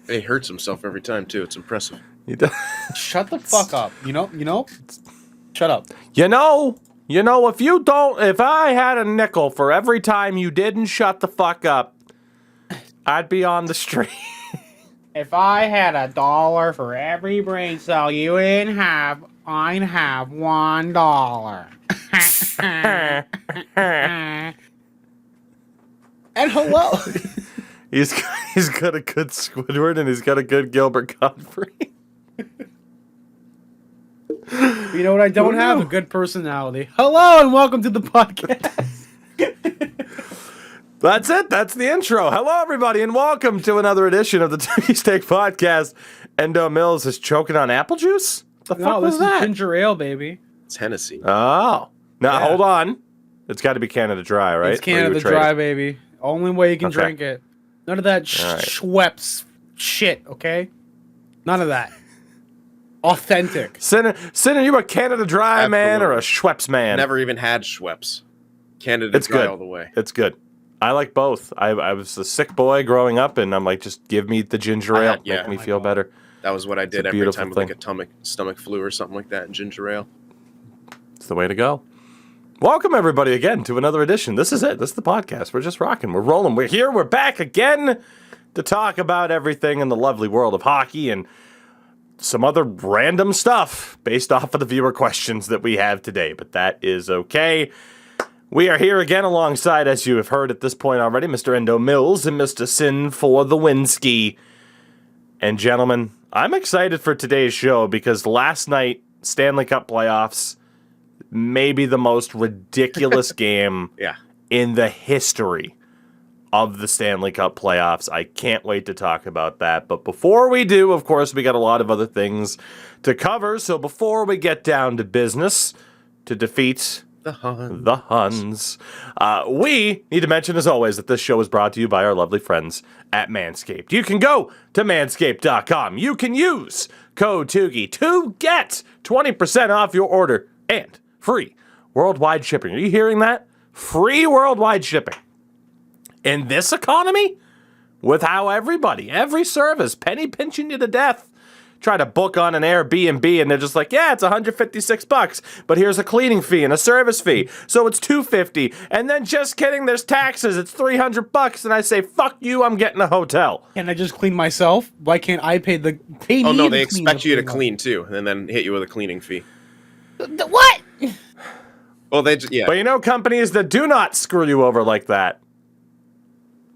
He hurts himself every time too. It's impressive. He does. Shut the fuck up. You know? Shut up. You know, if I had a nickel for every time you didn't shut the fuck up, I'd be on the street. If I had $1 for every brain cell you didn't have, I'd have $1. And hello. He's got a good Squidward and he's got a good Gilbert Godfrey. You know what I don't have? A good personality. Hello and welcome to the podcast. That's it. That's the intro. Hello, everybody, and welcome to another edition of the Tougie Steak Podcast. Endo Mills is choking on apple juice? The fuck was that? This is ginger ale, baby. It's Hennessy. Oh. Now, hold on. It's got to be Canada Dry, right? It's Canada Dry, baby. Only way you can drink it. None of that Schweppes shit, okay? None of that. Authentic. Sinner, you a Canada Dry man or a Schweppes man? Never even had Schweppes. Canada Dry all the way. It's good. I like both. I was a sick boy growing up, and I'm like, just give me the ginger ale. Make me feel better. That was what I did every time with like a stomach flu or something like that, and ginger ale. It's the way to go. Welcome, everybody, again to another edition. This is it. This is the podcast. We're just rocking. We're rolling. We're here. We're back again to talk about everything in the lovely world of hockey and some other random stuff based off of the viewer questions that we have today. But that is okay. We are here again alongside, as you have heard at this point already, Mr. Endo Mills and Mr. Sin for the Winski. And gentlemen, I'm excited for today's show because last night, Stanley Cup playoffs, maybe the most ridiculous game in the history of the Stanley Cup playoffs. I can't wait to talk about that. But before we do, of course, we got a lot of other things to cover. So before we get down to business to defeat the Huns, we need to mention, as always, that this show is brought to you by our lovely friends at Manscaped. You can go to manscaped.com. You can use code Tougie to get 20% off your order and free worldwide shipping. Are you hearing that? Free worldwide shipping. In this economy, with how every service penny pinching you to death, try to book on an Airbnb and they're just like, yeah, it's $156, but here's a cleaning fee and a service fee, so it's $250. And then just kidding, there's taxes, it's $300. And I say, fuck you, I'm getting a hotel. Can I just clean myself? Why can't I pay the? Oh no, they expect you to clean too, and then hit you with a cleaning fee. What? Well, But you know, companies that do not screw you over like that,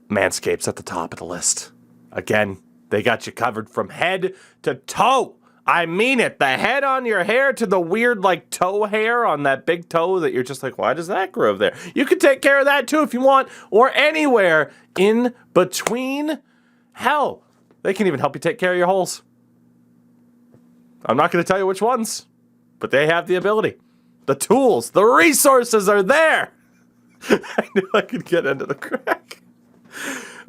Manscaped's at the top of the list. Again, they got you covered from head to toe. I mean it. The head on your hair to the weird, like, toe hair on that big toe that you're just like, why does that grow there? You can take care of that, too, if you want, or anywhere in between. Hell, they can even help you take care of your holes. I'm not going to tell you which ones, but they have the ability. The tools, the resources are there. I knew I could get into the crack.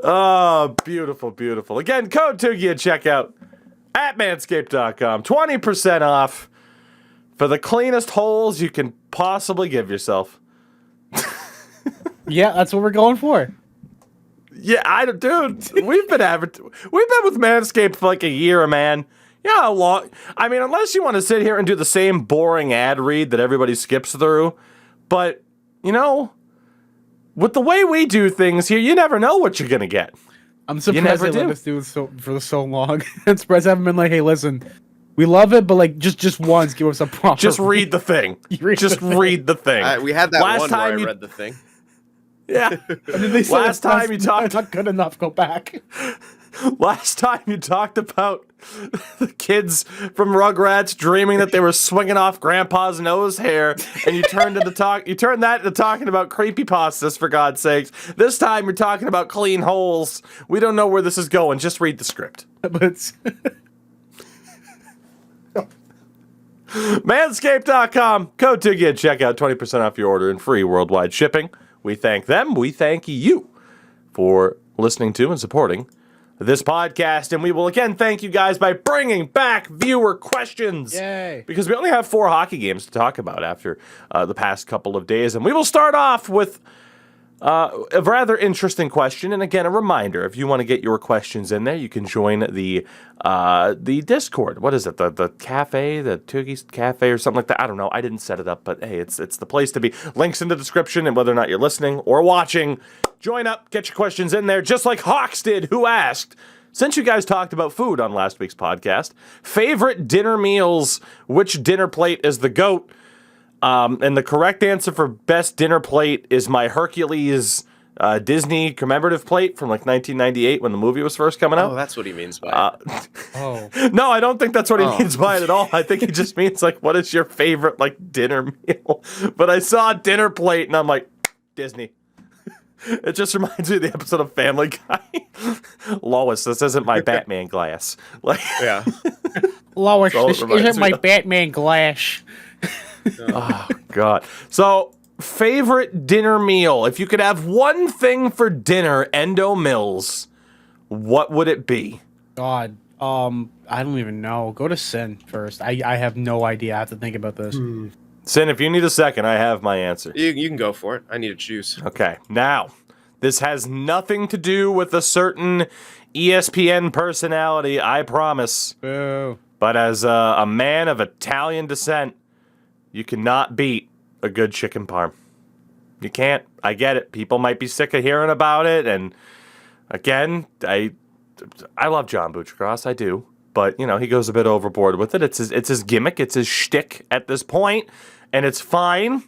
Oh, beautiful, beautiful. Again, code Tougie at checkout at manscaped.com. 20% off for the cleanest holes you can possibly give yourself. Yeah, that's what we're going for. Yeah, dude, we've been with Manscaped for like a year, man. Yeah, how long? I mean, unless you want to sit here and do the same boring ad read that everybody skips through. But, you know, with the way we do things here, you never know what you're going to get. I'm surprised they let us do it for so long. I'm surprised I haven't been like, hey, listen, we love it, but like just once, give us a proper. Just read the thing. Read the thing. We had that last one time where I read the thing. Yeah. Last time you talked, not good enough. Go back. Last time you talked about the kids from Rugrats dreaming that they were swinging off Grandpa's nose hair, and you turned that into talking about creepypastas, for God's sakes. This time you're talking about clean holes. We don't know where this is going. Just read the script. Manscaped.com. Code Tougie at checkout. 20% off your order and free worldwide shipping. We thank them. We thank you for listening to and supporting this podcast, and we will again thank you guys by bringing back viewer questions. Yay! Because we only have 4 hockey games to talk about after the past couple of days, and we will start off with A rather interesting question, and again, a reminder: if you want to get your questions in there, you can join the Discord. What is it? The cafe, the Tougies cafe, or something like that. I don't know. I didn't set it up, but hey, it's the place to be. Links in the description, and whether or not you're listening or watching, join up, get your questions in there, just like Hawks did, who asked. Since you guys talked about food on last week's podcast, favorite dinner meals, which dinner plate is the GOAT? And the correct answer for best dinner plate is my Hercules Disney commemorative plate from like 1998 when the movie was first coming out. Oh, that's what he means by it. No, I don't think that's what he means by it at all. I think he just means like, what is your favorite like dinner meal? But I saw a dinner plate and I'm like, Disney. It just reminds me of the episode of Family Guy. Lois, this isn't my Batman glass. Like, Yeah. Lois, this reminds isn't me my of. Batman glass. Oh, God. So, favorite dinner meal. If you could have one thing for dinner, Endo Mills, what would it be? God, I don't even know. Go to Sin first. I have no idea. I have to think about this. Sin, if you need a second, I have my answer. You can go for it. I need to choose. Okay, now, this has nothing to do with a certain ESPN personality, I promise. Boo. But as a man of Italian descent, you cannot beat a good chicken parm. You can't. I get it. People might be sick of hearing about it. And again, I love John Buccigross. I do. But, you know, he goes a bit overboard with it. It's his gimmick. It's his shtick at this point, and it's fine.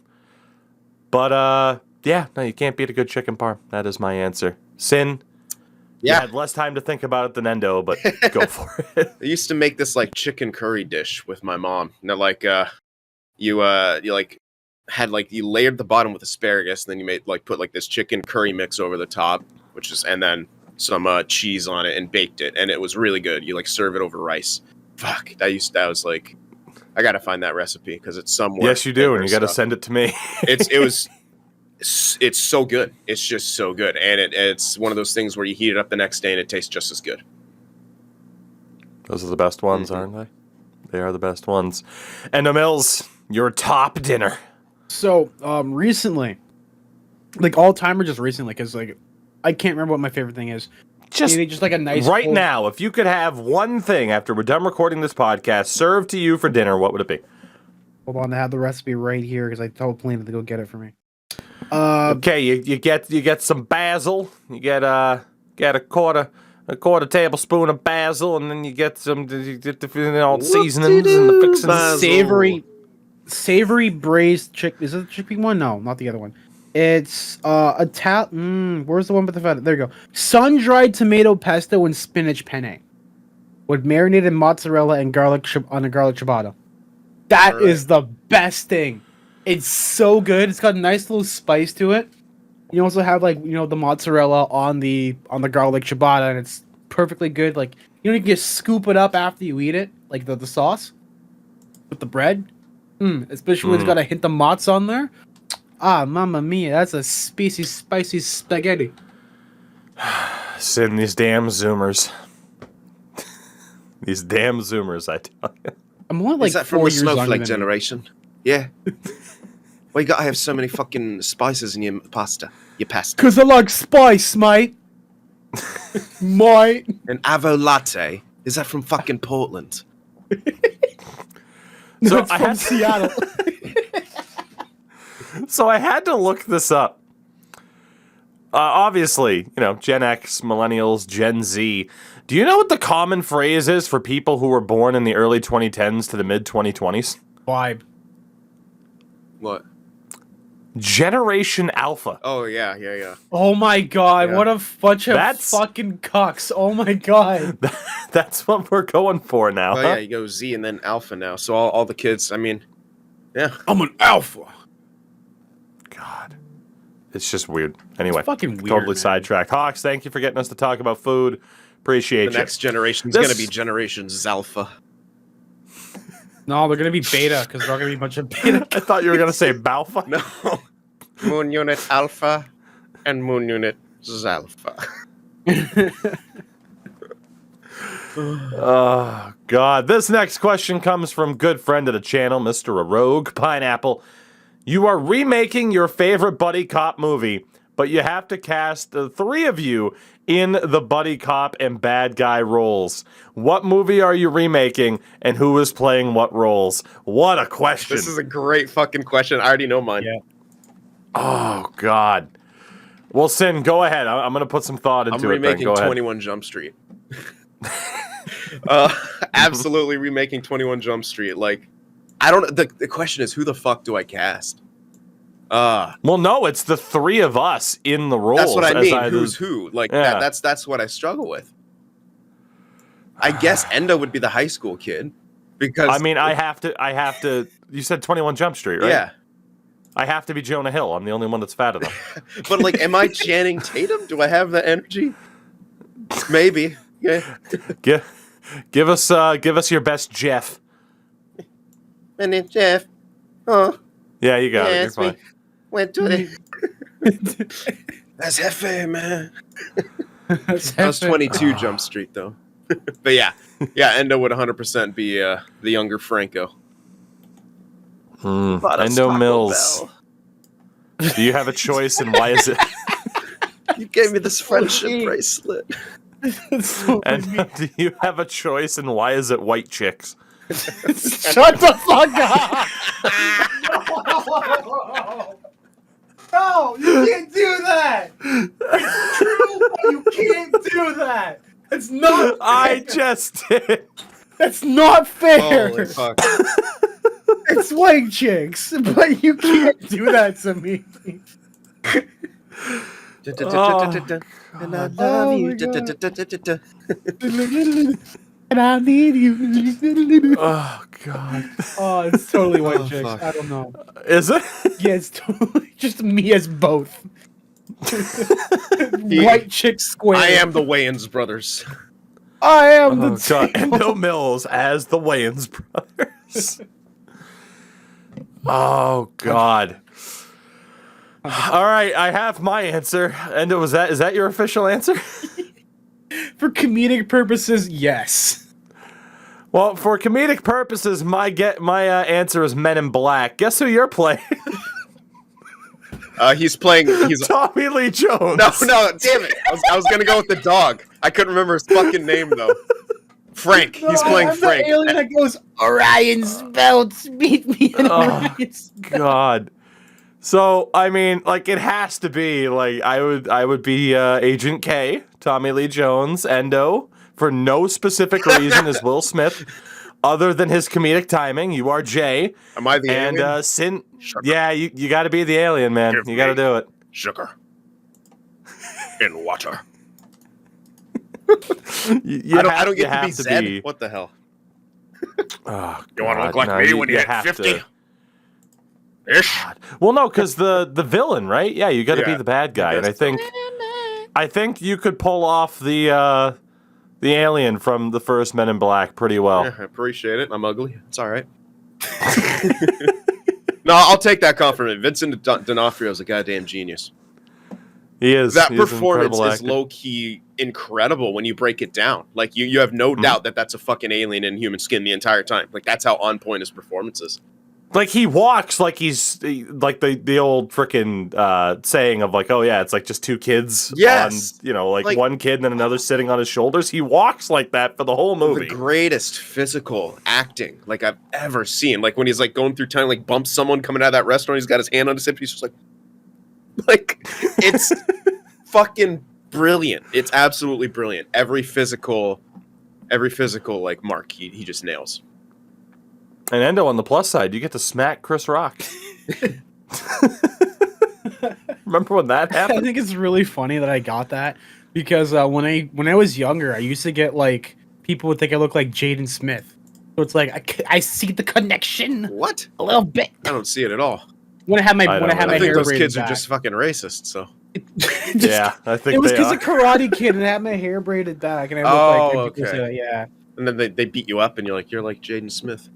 But, yeah, no, you can't beat a good chicken parm. That is my answer. Sin, you had less time to think about it than Endo, but go for it. I used to make this like chicken curry dish with my mom. You know, like you layered the bottom with asparagus, and then you put like this chicken curry mix over the top, and then some cheese on it and baked it, and it was really good. You like serve it over rice. Fuck, that was like, I gotta find that recipe because it's somewhere. Yes, you do, and you gotta send it to me. It's so good. It's just so good, and it's one of those things where you heat it up the next day and it tastes just as good. Those are the best ones, aren't they? They are the best ones. Endo Mills, your top dinner. So, recently, like all time or just recently, because like I can't remember what my favorite thing is. Maybe just like a nice right now. If you could have one thing after we're done recording this podcast served to you for dinner, what would it be? Hold on, I have the recipe right here because I told Polina to go get it for me. Okay, you get some basil. You get a quarter tablespoon of basil, and then you get some seasonings and the fixings. Savory braised chicken. Is it the chickpea one? No, not the other one. It's where's the one with the feta? There you go. Sun-dried tomato pesto and spinach penne with marinated mozzarella and garlic on a garlic ciabatta. That is the best thing. It's so good. It's got a nice little spice to it. You also have the mozzarella on the garlic ciabatta, and it's perfectly good. Like you can just scoop it up after you eat it, like the sauce with the bread. Especially when it's got a hint of mozz on there. Ah, mamma mia, that's a spicy spaghetti. Sin, these damn Zoomers. These damn Zoomers, I tell you. I'm only like Is that 4 from the years younger snowflake than generation? Yeah. Why you gotta have so many fucking spices in your pasta? Because I like spice, mate. Mate. An avo latte? Is that from fucking Portland? No, it's from Seattle. So I had to look this up. Obviously, Gen X, Millennials, Gen Z. Do you know what the common phrase is for people who were born in the early 2010s to the mid 2020s? Vibe. What? Generation Alpha. Oh, yeah. Oh my god, Yeah. what a bunch of fucking cucks. Oh my god. That's what we're going for now. Oh, yeah, you go Z and then Alpha now. So all the kids, I mean, yeah. I'm an alpha. God. It's just weird. Anyway, It's fucking weird, totally man. sidetracked. Hawks, thank you for getting us to talk about food. Appreciate The you. next generation's gonna be Generation Zalpha. No, they're gonna be beta, because they're all gonna be a bunch of beta. I thought you were going to say Balfa. No. Moon Unit Alpha and Moon Unit Zalpha. Oh, God. This next question comes from good friend of the channel, Mr. Rogue Pineapple. You are remaking your favorite buddy cop movie, but you have to cast the three of you in the buddy cop and bad guy roles. What movie are you remaking, and who is playing what roles? What a question. This is a great fucking question. I already know mine. Yeah. Oh, God. Well, Sin, go ahead. I'm going to put some thought into I'm it then. remaking Go ahead. 21 Jump Street. Absolutely remaking 21 Jump Street. Like, I don't. The question is, who the fuck do I cast? Well, no, it's the three of us in the roles. That's what I as mean. Who's who? Like Yeah. that's what I struggle with. I guess Endo would be the high school kid because I mean, I have to. You said 21 Jump Street, right? Yeah. I have to be Jonah Hill. I'm the only one that's fat enough. But like, am I Channing Tatum? Do I have the energy? Maybe. Yeah. Give us your best Jeff. My name's Jeff. Oh. Yeah, you got it. You're it's me. fine. Went to the. That's Hefe, man. That was 22 Jump Street though. But yeah, Endo would 100% be the younger Franco. Endo Mills. Do you have a choice, and why is it? You gave me this friendship bracelet. And do you have a choice, and why is it white chicks? Shut the fuck up! No, you can't do that. You can't do that. It's not. I just did. That's not fair. Holy fuck. It's white chicks, but you can't do that to me. And I love Oh you. my God. And I need you. Oh God. Oh, it's totally white Oh, chicks. fuck. I don't know. Is it? Yeah, it's totally just me as both. White chick square. I am the Wayans brothers. I am Oh, the God. table. Endo Mills as the Wayans brothers. Oh God. All right, I have my answer. Endo, is that your official answer? For comedic purposes, yes. Well, for comedic purposes, my answer is Men in Black. Guess who you're playing? He's playing. He's Tommy Lee Jones. no, damn it! I was gonna go with the dog. I couldn't remember his fucking name though. Frank. He's playing I'm Frank. the alien that goes, Orion's belts, meet me in Orion's belts. God. So I mean, like, it has to be like I would be Agent K, Tommy Lee Jones, Endo, for no specific reason as Will Smith, other than his comedic timing. You are Jay. Am I the and alien? Sin? Sugar. Yeah, you got to be the alien, man. Give You got to me do it. Sugar. In water. You I don't you get to be have Zed. What the hell? Oh, You want to God, look like no, me when you hit have 50? to. Ish. Well, no, because the villain, right? Yeah, you got to be Yeah, the bad guy, and guess I think you could pull off the alien from the first Men in Black pretty well. Yeah, I appreciate it. I'm ugly. It's all right. No, I'll take that compliment. Vincent D'Onofrio is a goddamn genius. He is. That He is an performance incredible is actor. low key incredible when you break it down. Like you have no doubt that that's a fucking alien in human skin the entire time. Like that's how on point his performance is. Like, he walks like he's like the old frickin' saying of like, oh yeah, it's like just two kids Yes. on, like Like- one kid and then another sitting on his shoulders. He walks like that for the whole movie. The greatest physical acting like I've ever seen. Like when he's like going through town, like bumps someone coming out of that restaurant. He's got his hand on his hip. He's just like it's fucking brilliant. It's absolutely brilliant. Every physical like mark he just nails. And Endo, on the plus side, you get to smack Chris Rock. Remember when that I happened? think it's really funny that I got that because when I was younger, I used to get like people would think I look like Jaden Smith. So it's like I see the connection What? a little bit I don't see it at all. when I have my I don't when I have really my I think hair those braided kids are back. just fucking racist. So Yeah, I think It was they because are. a Karate Kid and I had my hair braided back and I look Oh, like people okay. say that, yeah. and then they beat you up and you're like Jaden Smith.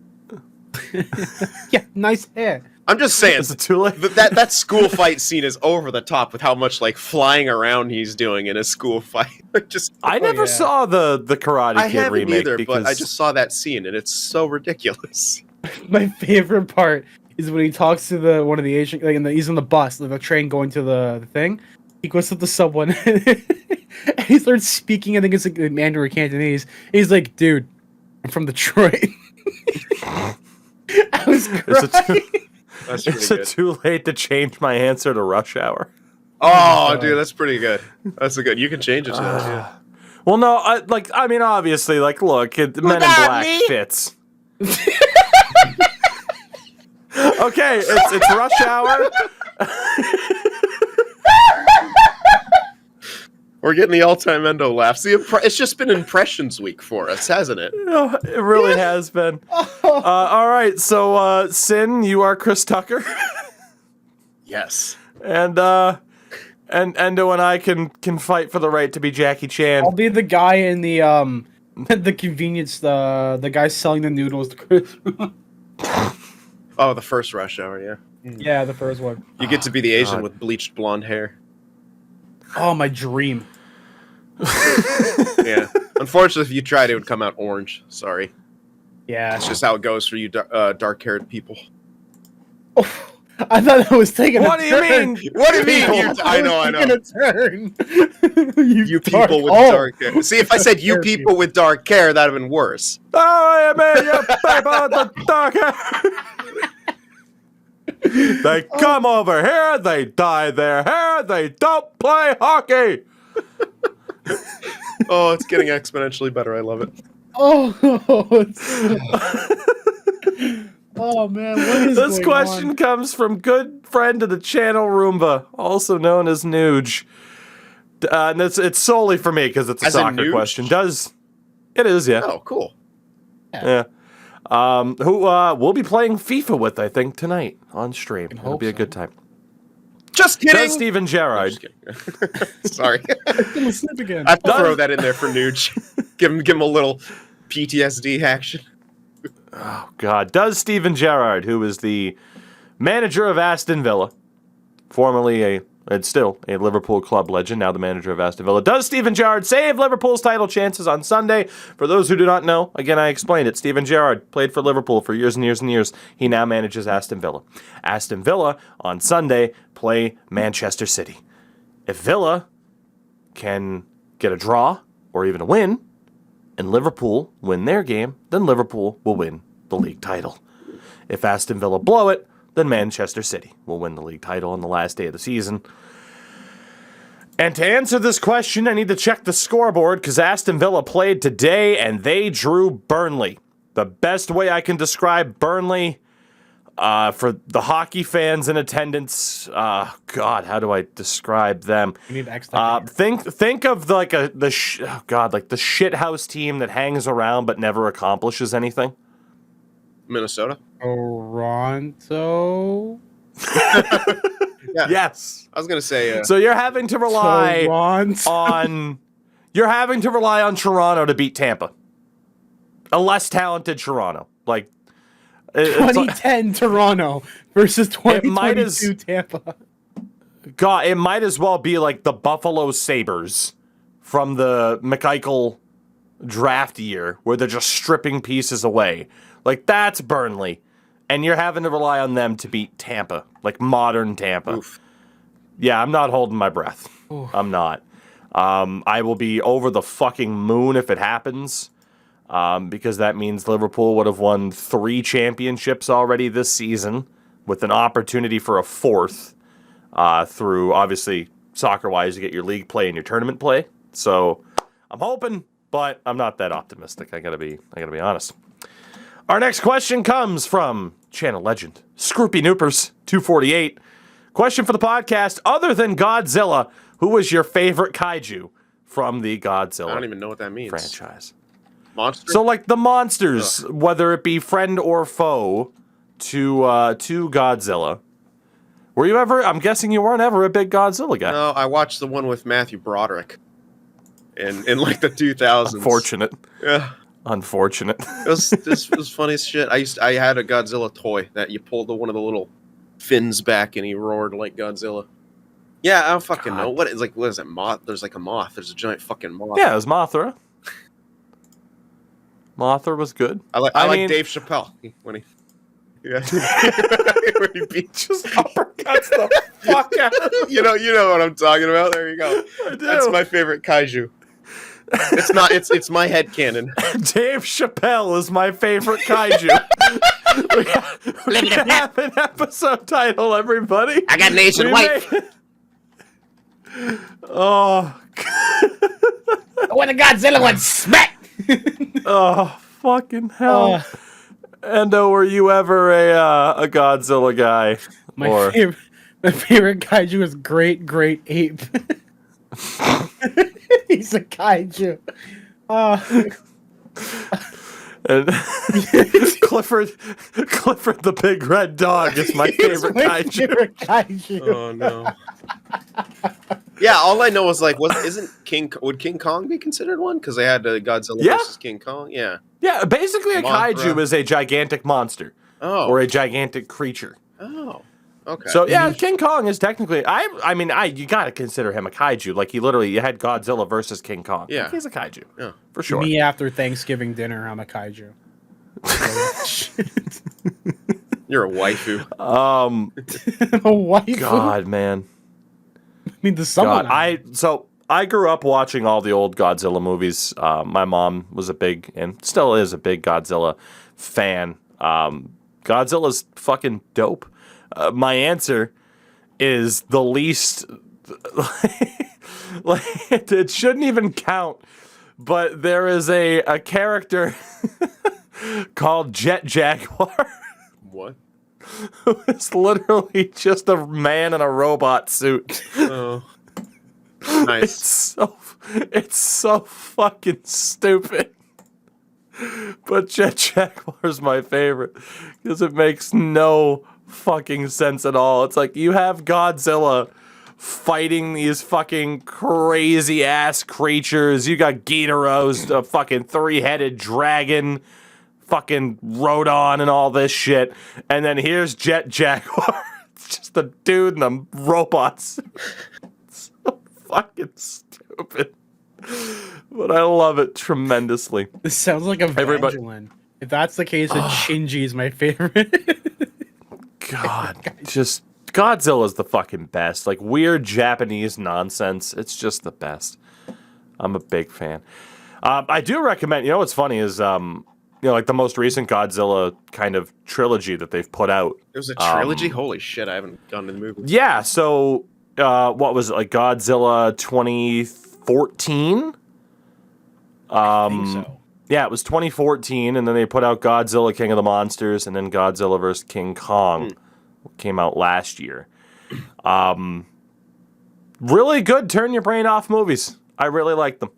Yeah, nice hair. I'm just saying Is it too late? that school fight scene is over the top with how much like flying around he's doing in a school fight. Like just I never yeah. saw the Karate I Kid haven't remake either, because but I just saw that scene and it's so ridiculous. My favorite part is when he talks to one of the Asian, like he's on the bus, like the train going to the thing, He goes up to someone and he starts speaking. I think it's like Mandarin or Cantonese. He's like, "Dude, I'm from Detroit." I was crying. That's Is pretty it good. too late to change my answer to Rush Hour? Oh, dude, that's pretty good. That's a good. You can change it to that. Yeah. Well, no, I mean, obviously, like, look, Men in Black fits. Okay, it's Rush Hour. We're getting the all-time Endo laughs. It's just been Impressions Week for us, hasn't it? Oh, it really has been. All right, so Sin, you are Chris Tucker, Yes. and Endo and I can fight for the right to be Jackie Chan. I'll be the guy in the the convenience, the guy selling the noodles. Oh, the first Rush Hour, yeah. Yeah, the first one. You get to be the Asian God. with bleached blonde hair. Oh, my dream. Yeah. Unfortunately, if you tried, it would come out orange. Sorry. Yeah. That's just how it goes for you dark-haired people. Oh, I thought I was taking. What do you mean? What do you mean? I know. Taking a turn. You people with dark hair. See, if I said you people with dark hair, that'd have been worse. Oh, I mean, you people with the dark hair. They come over here, they dye their hair, they don't play hockey. Oh, it's getting exponentially better. I love it. Oh, oh man, what is This going question on? comes from good friend of the channel, Roomba, also known as Nuge. And it's solely for me because it's a As in soccer Nuge? question. It is, yeah. Oh, cool. Yeah. Who we'll be playing FIFA with, I think, tonight on stream. It'll hope be a so. good time. Just kidding. Does Steven Gerrard. Just kidding. Sorry. Gonna slip again. I have to throw that in there for Nuge. give him a little PTSD action. Oh, God. Does Steven Gerrard, who is the manager of Aston Villa, formerly and still a Liverpool club legend, now the manager of Aston Villa, does Steven Gerrard save Liverpool's title chances on Sunday? For those who do not know, again, I explained it. Steven Gerrard played for Liverpool for years and years and years. He now manages Aston Villa. Aston Villa, on Sunday, play Manchester City. If Villa can get a draw or even a win, and Liverpool win their game, then Liverpool will win the league title. If Aston Villa blow it, then Manchester City will win the league title on the last day of the season. And to answer this question, I need to check the scoreboard because Aston Villa played today and they drew Burnley. The best way I can describe Burnley for the hockey fans in attendance, God, how do I describe them? You need X. Think of like the shithouse team that hangs around but never accomplishes anything. Minnesota. Toronto. Yeah. Yes. I was gonna say. So you're having to rely Toronto. on Toronto to beat Tampa. A less talented Toronto. Like 2010 Toronto versus 2022 Tampa. God, it might as well be like the Buffalo Sabres from the McEichel draft year where they're just stripping pieces away. Like, that's Burnley. And you're having to rely on them to beat Tampa. Like, modern Tampa. Oof. Yeah, I'm not holding my breath. Oof. I'm not. I will be over the fucking moon if it happens. Because that means Liverpool would have won 3 championships already this season with an opportunity for a 4th through, obviously, soccer-wise, you get your league play and your tournament play. So I'm hoping, but I'm not that optimistic. I gotta be honest. Our next question comes from channel legend Scroopy Noopers 248. Question for the podcast: other than Godzilla, who was your favorite kaiju from the Godzilla I don't even know what that means. franchise? Monster. So, like the monsters, whether it be friend or foe to Godzilla. Were you ever? I'm guessing you weren't ever a big Godzilla guy. No, I watched the one with Matthew Broderick in like the 2000s. Unfortunate. Yeah. Unfortunate. This was funny as shit. I had a Godzilla toy that you pulled one of the little fins back and he roared like Godzilla. Yeah, I don't fucking know. What is it? Moth? There's like a moth. There's a giant fucking moth. Yeah, it was Mothra. Mothra was good. I like mean- Dave Chappelle when he. Yeah. Where he just uppercuts the fuck out of him. you know what I'm talking about. There you go. I do. That's my favorite kaiju. It's not. It's my headcanon. Dave Chappelle is my favorite kaiju. we have an episode title, everybody. I got an Asian wife. Oh. When the Godzilla went smack. Oh, fucking hell. Endo, were you ever a Godzilla guy? My favorite kaiju is Great Ape. He's a kaiju. And Clifford the big red dog is my favorite kaiju. Oh no. Yeah, all I know is like, would King Kong be considered one? Because they had Godzilla versus King Kong. Yeah. Yeah, basically a kaiju is a gigantic monster. Oh. Or a gigantic creature. Oh. Okay. So yeah, King Kong is technically. I mean, you gotta consider him a kaiju. Like you had Godzilla versus King Kong. Yeah. Like, he's a kaiju. Yeah. For sure. Me after Thanksgiving dinner, I'm a kaiju. You're a waifu. A waifu. God, man. I mean, the someone. I grew up watching all the old Godzilla movies. My mom was a big and still is a big Godzilla fan. Godzilla's fucking dope. My answer is the least. Like it shouldn't even count, but there is a character called Jet Jaguar. What? Who is literally just a man in a robot suit. Oh. Nice. It's so fucking stupid. But Jet Jaguar's my favorite because it makes no fucking sense at all. It's like you have Godzilla fighting these fucking crazy ass creatures. You got Ghidorah's a fucking 3-headed dragon, fucking Rodon and all this shit. And then here's Jet Jaguar. It's just a dude in a robots. So fucking stupid. But I love it tremendously. This sounds like a Evangeline. If that's the case, then Shinji is my favorite. God, just Godzilla's the fucking best. Like weird Japanese nonsense. It's just the best. I'm a big fan. I do recommend. You know what's funny is like the most recent Godzilla kind of trilogy that they've put out. It was a trilogy. Holy shit! I haven't gone to the movie. Yeah. So what was it like? Godzilla 2014. I think so. Yeah, it was 2014, and then they put out Godzilla King of the Monsters, and then Godzilla vs. King Kong came out last year. Really good turn your brain off movies. I really like them.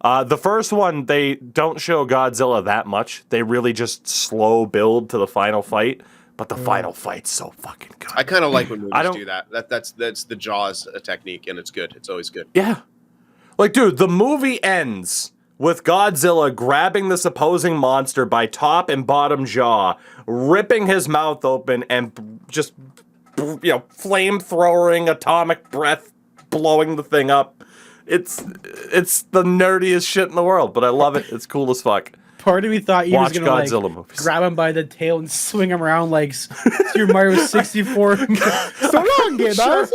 The first one, they don't show Godzilla that much. They really just slow build to the final fight, but the final fight's so fucking good. I kind of like when movies do that. That's the Jaws technique, and it's good. It's always good. Yeah. Like, dude, the movie ends with Godzilla grabbing this opposing monster by top and bottom jaw, ripping his mouth open, and just, flamethrowering atomic breath, blowing the thing up. It's the nerdiest shit in the world, but I love it. It's cool as fuck. Part of me thought you was gonna Godzilla movies. grab him by the tail and swing him around like Super Mario 64. So long, Gabe. Sure.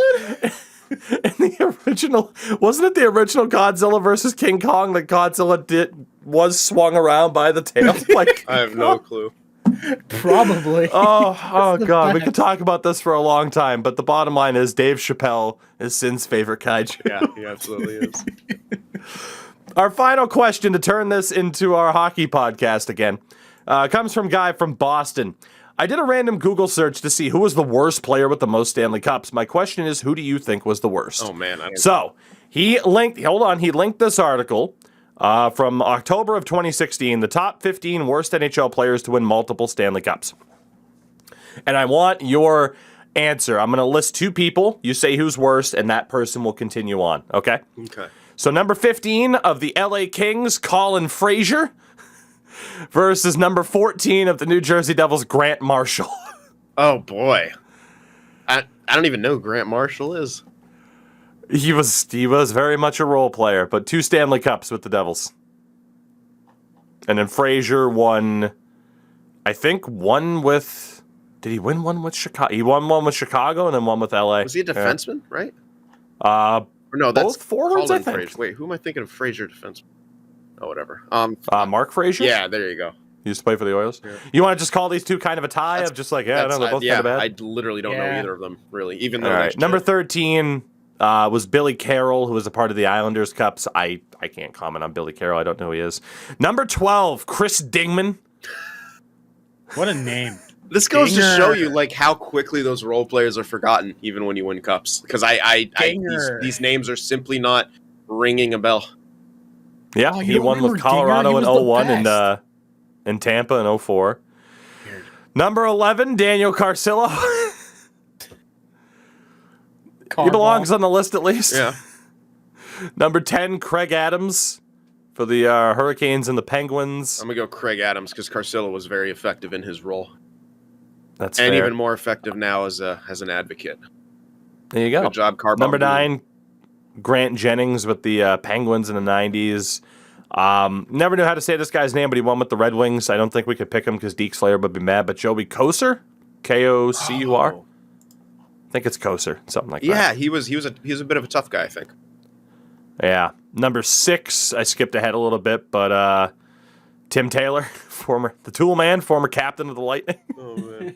In the original, wasn't it the original Godzilla versus King Kong that Godzilla was swung around by the tail? Like I have no clue. Probably. Oh god, we could talk about this for a long time, but the bottom line is Dave Chappelle is Sin's favorite kaiju. Yeah, he absolutely is. Our final question to turn this into our hockey podcast again comes from Guy from Boston. I did a random Google search to see who was the worst player with the most Stanley Cups. My question is, who do you think was the worst? Oh, man. So, he linked this article from October of 2016, the top 15 worst NHL players to win multiple Stanley Cups. And I want your answer. I'm going to list two people. You say who's worst, and that person will continue on, okay? Okay. So, number 15 of the LA Kings, Colin Fraser, versus number 14 of the New Jersey Devils, Grant Marshall. Oh, boy. I don't even know who Grant Marshall is. He was very much a role player, but 2 Stanley Cups with the Devils. And then Frazier won, I think, one with Did he win one with Chicago? He won one with Chicago and then one with LA. Was he a defenseman, right? Or no, that's both forwards, Colin I think. Fraser. Wait, who am I thinking of? Fraser defenseman. Oh, whatever. Mark Fraser? Yeah, there you go. He used to play for the Oilers? Yeah. You want to just call these two kind of a tie of just like, yeah, no, they're both kind of bad? I literally don't know either of them, really. Even though all right. Number 13 was Billy Carroll, who was a part of the Islanders Cups. I can't comment on Billy Carroll. I don't know who he is. Number 12, Chris Dingman. What a name. This goes to show you like how quickly those role players are forgotten, even when you win cups. Because these names are simply not ringing a bell. Yeah, he won with Colorado in 01 and in Tampa in 04. Weird. Number 11, Daniel Carcillo. He belongs on the list at least. Yeah. Number 10, Craig Adams for the Hurricanes and the Penguins. I'm going to go Craig Adams because Carcillo was very effective in his role. That's and fair. Even more effective now as an advocate. There you go. Good job, Carbone. Number 9, Grant Jennings with the Penguins in the 90s. Never knew how to say this guy's name, but he won with the Red Wings. I don't think we could pick him because Deke Slayer would be mad. But Joey Kocur, Kocur. I think it's Kocur, something like that. Yeah, he was a bit of a tough guy, I think. Yeah. Number 6, I skipped ahead a little bit, but Tim Taylor, the Tool Man, former captain of the Lightning. Oh man.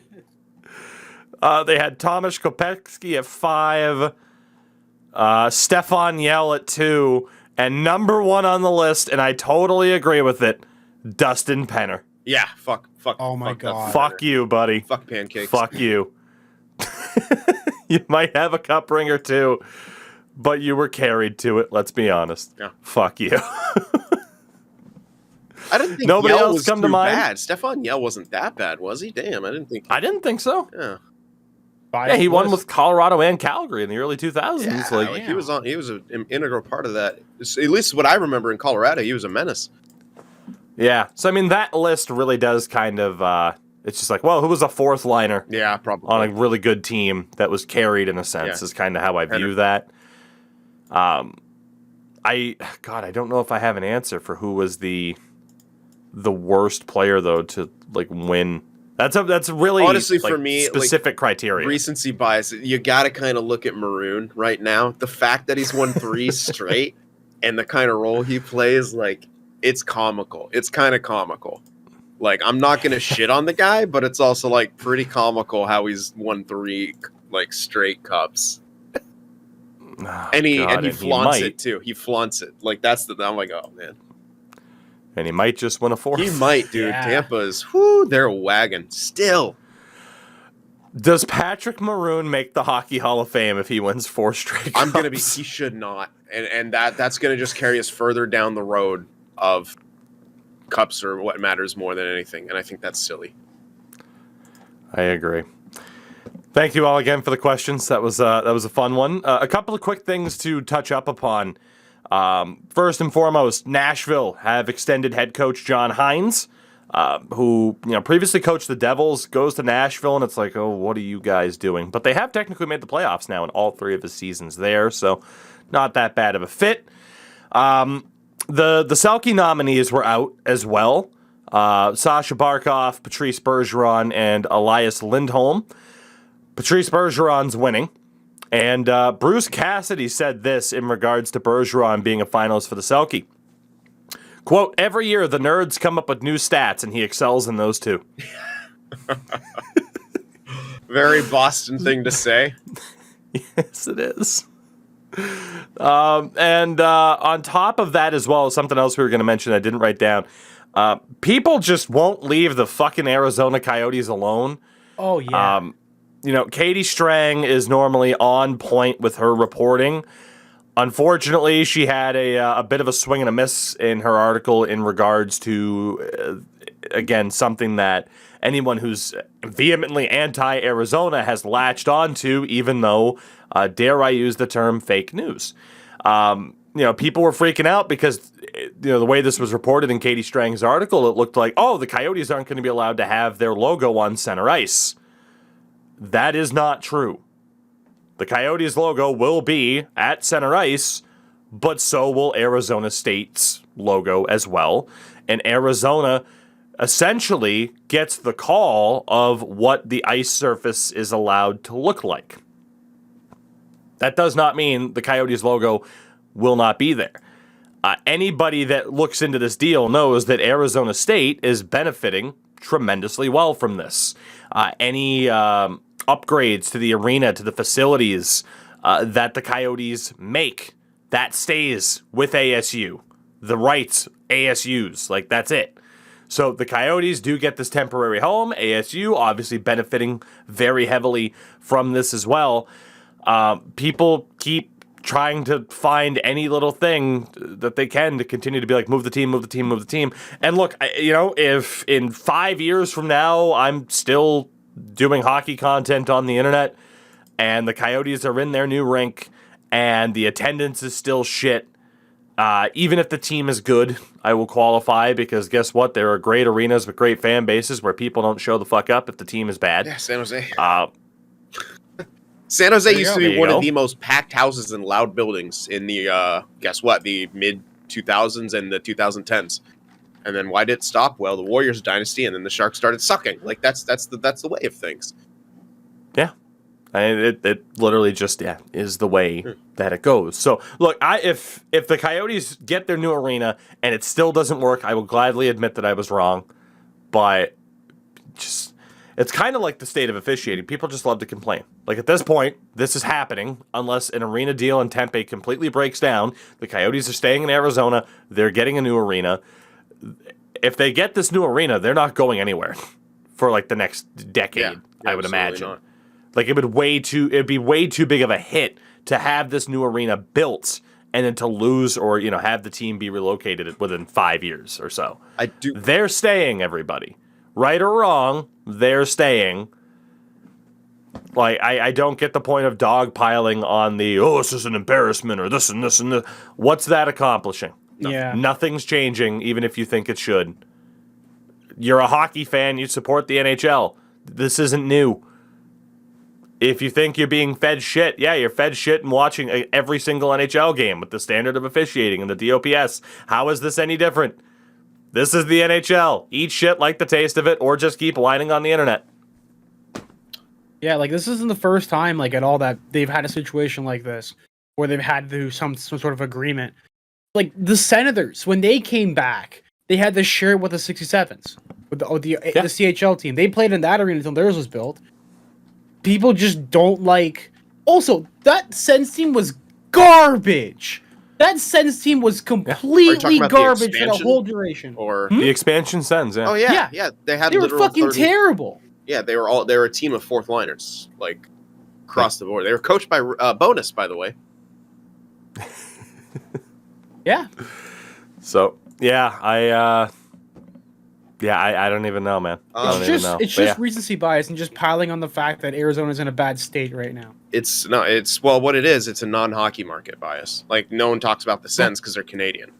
They had Tomasz Kopecky at 5, Stefan Yell at 2, and number 1 on the list, and I totally agree with it, Dustin Penner. Yeah, fuck. Oh my god. Fuck you, buddy. Fuck pancakes. Fuck you. You might have a cup ring or two, but you were carried to it, let's be honest. Yeah. Fuck you. I didn't think nobody Yell else was come to too mind. bad. Stefan Yell wasn't that bad, was he? Damn, I didn't think. I didn't think so. Yeah. Yeah, he won with Colorado and Calgary in the early 2000s. Yeah, he was an integral part of that. At least what I remember in Colorado, he was a menace. Yeah, so I mean that list really does kind of. It's just like, well, who was a fourth liner? Yeah, probably on a really good team that was carried in a sense is kind of how I view that. I don't know if I have an answer for who was the worst player though to like win. That's really honestly like, for me specific criteria. Recency bias. You got to kind of look at Maroon right now. The fact that he's won 3 straight and the kind of role he plays, like it's comical. It's kind of comical. Like I'm not gonna shit on the guy, but it's also like pretty comical how he's won 3 like straight cups. And he flaunts it too. He flaunts it. Like I'm like, oh man. And he might just win a 4th. He might, dude. Yeah. Tampa is, they're a wagon. Still. Does Patrick Maroon make the Hockey Hall of Fame if he wins 4 straight cups? He should not. And that's gonna just carry us further down the road of cups or what matters more than anything. And I think that's silly. I agree. Thank you all again for the questions. That was a fun one. A couple of quick things to touch up upon. First and foremost, Nashville have extended head coach John Hines, who previously coached the Devils, goes to Nashville, and it's like, oh, what are you guys doing? But they have technically made the playoffs now in all 3 of his seasons there, so not that bad of a fit. The Selke nominees were out as well. Sasha Barkov, Patrice Bergeron, and Elias Lindholm. Patrice Bergeron's winning. And Bruce Cassidy said this in regards to Bergeron being a finalist for the Selke. Quote, every year the nerds come up with new stats, and he excels in those too. Very Boston thing to say. Yes, it is. And on top of that as well, something else we were going to mention I didn't write down. People just won't leave the fucking Arizona Coyotes alone. Oh, yeah. Katie Strang is normally on point with her reporting. Unfortunately, she had a bit of a swing and a miss in her article in regards to, again, something that anyone who's vehemently anti-Arizona has latched onto, even though, dare I use the term, fake news. People were freaking out because, the way this was reported in Katie Strang's article, it looked like, oh, the Coyotes aren't going to be allowed to have their logo on center ice. That is not true. The Coyotes logo will be at center ice, but so will Arizona State's logo as well. And Arizona, essentially gets the call of what the ice surface is allowed to look like. That does not mean the Coyotes logo will not be there. Anybody that looks into this deal knows that Arizona State is benefiting tremendously well from this. Any upgrades to the arena, to the facilities that the Coyotes make, that stays with ASU. The rights, ASU's, like that's it. So the Coyotes do get this temporary home. ASU obviously benefiting very heavily from this as well. People keep trying to find any little thing that they can to continue to be like, move the team, move the team, move the team. And look, if in 5 years from now I'm still doing hockey content on the internet and the Coyotes are in their new rink and the attendance is still shit, even if the team is good, I will qualify, because guess what? There are great arenas with great fan bases where people don't show the fuck up if the team is bad. Yeah, San Jose. San Jose used to be one of the most packed houses and loud buildings in the, guess what, the mid-2000s and the 2010s. And then why did it stop? Well, the Warriors dynasty, and then the Sharks started sucking. Like, that's the way of things. Yeah. It literally just is the way that it goes. So look, if the Coyotes get their new arena and it still doesn't work, I will gladly admit that I was wrong. But just it's kind of like the state of officiating. People just love to complain. Like at this point, this is happening unless an arena deal in Tempe completely breaks down. The Coyotes are staying in Arizona. They're getting a new arena. If they get this new arena, they're not going anywhere for like the next decade. I would imagine. Not. Like it'd be way too big of a hit to have this new arena built and then to lose or have the team be relocated within 5 years or so. They're staying, everybody, right or wrong. They're staying. Like I don't get the point of dogpiling on the this is an embarrassment or this and this and this. What's that accomplishing? Yeah, nothing's changing, even if you think it should. You're a hockey fan. You support the NHL. This isn't new. If you think you're being fed shit, you're fed shit and watching every single NHL game with the standard of officiating and the DOPS. How is this any different? This is the NHL. Eat shit, like the taste of it, or just keep whining on the internet. Yeah, like this isn't the first time, like at all, that they've had a situation like this where they've had to do some sort of agreement. Like the Senators, when they came back, they had to share it with the 67s, with the CHL team. They played in that arena until theirs was built. People just don't like. Also, that Sens team was garbage. That Sens team was completely garbage for the whole duration. Or the expansion Sens, Oh yeah. They were fucking terrible. Yeah, they were a team of fourth liners, like across the board. They were coached by Bonus, by the way. Yeah. So I don't even know, man. It's just recency bias and just piling on the fact that Arizona's in a bad state right now. It's what it is. It's a non-hockey market bias. Like no one talks about the Sens because they're Canadian.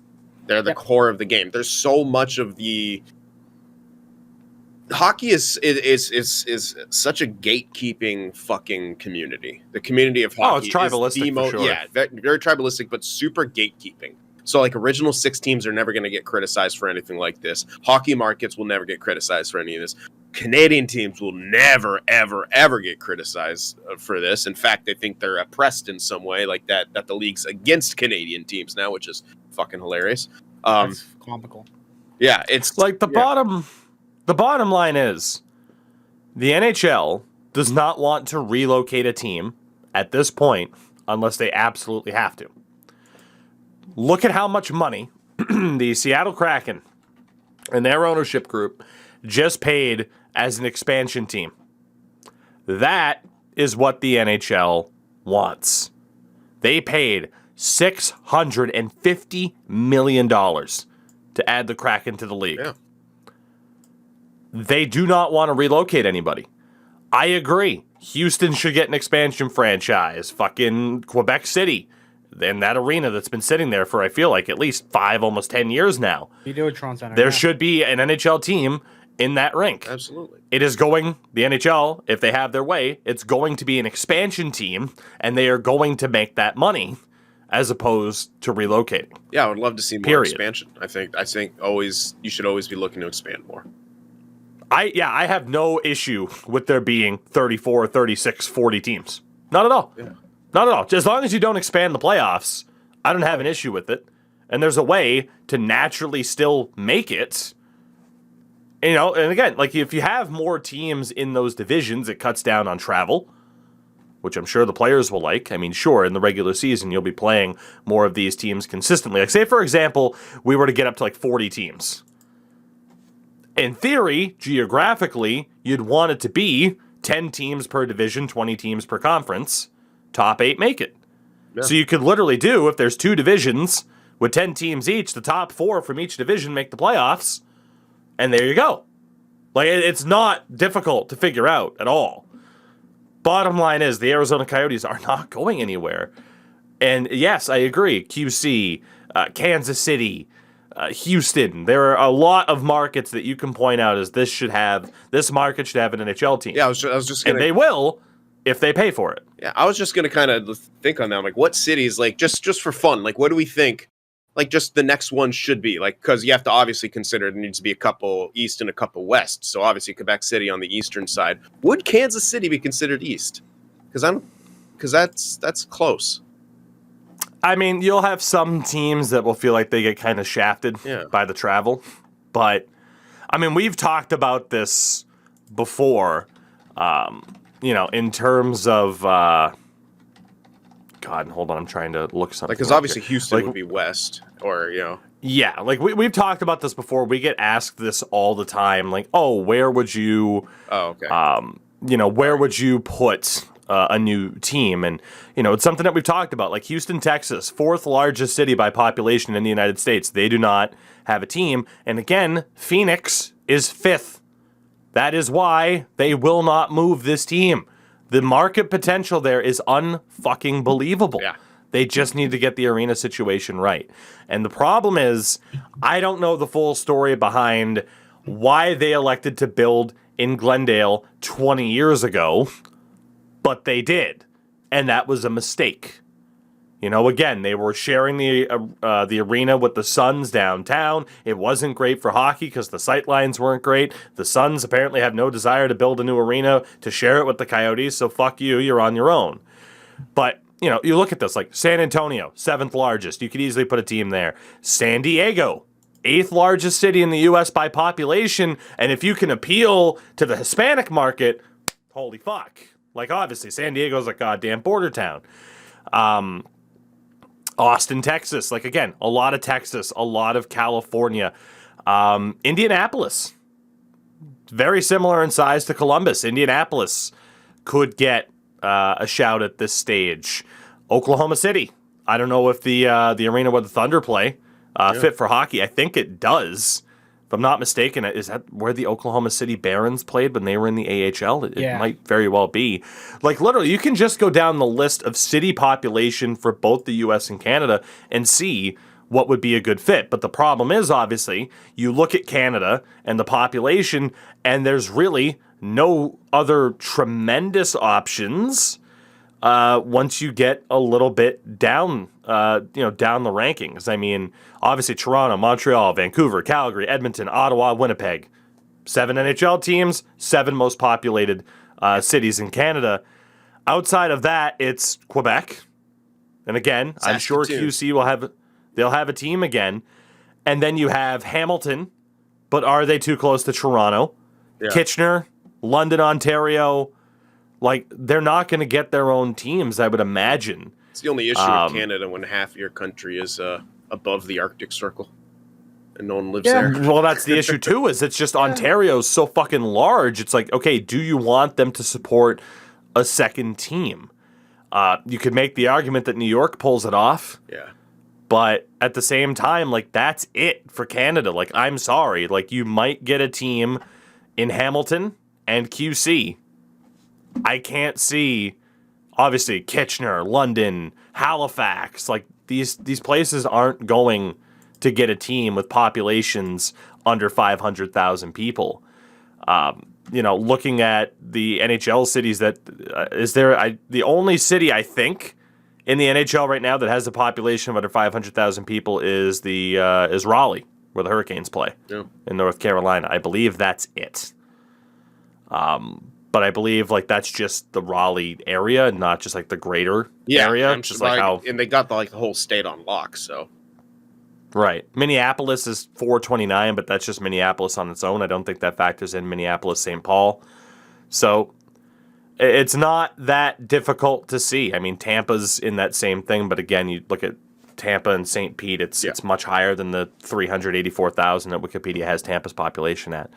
They're the core of the game. There's so much of the hockey is such a gatekeeping fucking community. The community of hockey. It's tribalistic for sure. Yeah, very tribalistic, but super gatekeeping. So, like, original six teams are never going to get criticized for anything like this. Hockey markets will never get criticized for any of this. Canadian teams will never, ever, ever get criticized for this. In fact, they think they're oppressed in some way, like that the league's against Canadian teams now, which is fucking hilarious. That's comical. Yeah, it's like the bottom line is the NHL does not want to relocate a team at this point unless they absolutely have to. Look at how much money the Seattle Kraken and their ownership group just paid as an expansion team. That is what the NHL wants. They paid $650 million to add the Kraken to the league. Yeah. They do not want to relocate anybody. I agree. Houston should get an expansion franchise. Fucking Quebec City. In that arena that's been sitting there for, I feel like, at least 5, almost 10 years now. You do a Tron Center. There should be an NHL team in that rink. Absolutely. It is going, the NHL, if they have their way, it's going to be an expansion team, and they are going to make that money as opposed to relocating. Yeah, I would love to see more expansion. I think always you should always be looking to expand more. I have no issue with there being 34, 36, 40 teams. Not at all. Yeah. Not at all. As long as you don't expand the playoffs, I don't have an issue with it. And there's a way to naturally still make it. You know, and again, like if you have more teams in those divisions, it cuts down on travel, which I'm sure the players will like. I mean, sure, in the regular season, you'll be playing more of these teams consistently. Like, say, for example, we were to get up to like 40 teams. In theory, geographically, you'd want it to be 10 teams per division, 20 teams per conference. Top 8 make it. Yeah. So you could literally do, if there's 2 divisions with 10 teams each, the top 4 from each division make the playoffs. And there you go. Like, it's not difficult to figure out at all. Bottom line is, the Arizona Coyotes are not going anywhere. And yes, I agree. QC, Kansas City, Houston. There are a lot of markets that you can point out as this market should have an NHL team. Yeah, I was just gonna... And they will if they pay for it. Yeah, I was just gonna kind of think on that. I'm like, what cities, like, just for fun, like, what do we think? Like, just the next one should be, like, because you have to obviously consider there needs to be a couple East and a couple West. So obviously Quebec City on the eastern side. Would Kansas City be considered East? Because that's close. I mean, you'll have some teams that will feel like they get kind of shafted by the travel. But, I mean, we've talked about this before, you know, in terms of... God, hold on, I'm trying to look something. Like, because obviously Houston would be West, or, you know. Yeah, like, we've talked about this before. We get asked this all the time. Like, oh, where would you... Oh, okay. You know, where would you put a new team? And, you know, it's something that we've talked about. Like, Houston, Texas, 4th largest city by population in the United States. They do not have a team. And again, Phoenix is 5th. That is why they will not move this team. The market potential there is unfucking believable. Yeah. They just need to get the arena situation right. And the problem is, I don't know the full story behind why they elected to build in Glendale 20 years ago, but they did. And that was a mistake. You know, again, they were sharing the arena with the Suns downtown. It wasn't great for hockey because the sightlines weren't great. The Suns apparently have no desire to build a new arena to share it with the Coyotes, so fuck you, you're on your own. But, you know, you look at this, like San Antonio, 7th largest. You could easily put a team there. San Diego, 8th largest city in the U.S. by population, and if you can appeal to the Hispanic market, holy fuck. Like, obviously, San Diego's a goddamn border town. Austin, Texas. Like, again, a lot of Texas, a lot of California. Indianapolis. Very similar in size to Columbus. Indianapolis could get a shout at this stage. Oklahoma City. I don't know if the arena where the Thunder play fit for hockey. I think it does. If I'm not mistaken, is that where the Oklahoma City Barons played when they were in the AHL? It might very well be. Like, literally, you can just go down the list of city population for both the U.S. and Canada and see what would be a good fit. But the problem is, obviously, you look at Canada and the population, and there's really no other tremendous options once you get a little bit down, down the rankings. I mean, obviously Toronto, Montreal, Vancouver, Calgary, Edmonton, Ottawa, Winnipeg. 7 NHL teams, 7 most populated cities in Canada. Outside of that, it's Quebec. And again, I'm sure QC they'll have a team again. And then you have Hamilton, but are they too close to Toronto? Yeah. Kitchener, London, Ontario. Like, they're not going to get their own teams, I would imagine. It's the only issue with Canada when half your country is above the Arctic Circle and no one lives there. Well, that's the issue, too, is it's just Ontario's so fucking large. It's like, okay, do you want them to support a second team? You could make the argument that New York pulls it off. Yeah. But at the same time, like, that's it for Canada. Like, I'm sorry. Like, you might get a team in Hamilton and QC. I can't see, obviously, Kitchener, London, Halifax. Like, these places aren't going to get a team with populations under 500,000 people. Looking at the NHL cities, the only city, I think, in the NHL right now that has a population of under 500,000 people is Raleigh, where the Hurricanes play in North Carolina. I believe that's it. But I believe like that's just the Raleigh area, not just like the greater Yeah, area. I'm Just sure, like how and they got the whole state on lock. So right. Minneapolis is 429, but that's just Minneapolis on its own. I don't think that factors in Minneapolis, St. Paul. So it's not that difficult to see. I mean, Tampa's in that same thing, but again, you look at Tampa and St. Pete, it's much higher than the 384,000 that Wikipedia has Tampa's population at.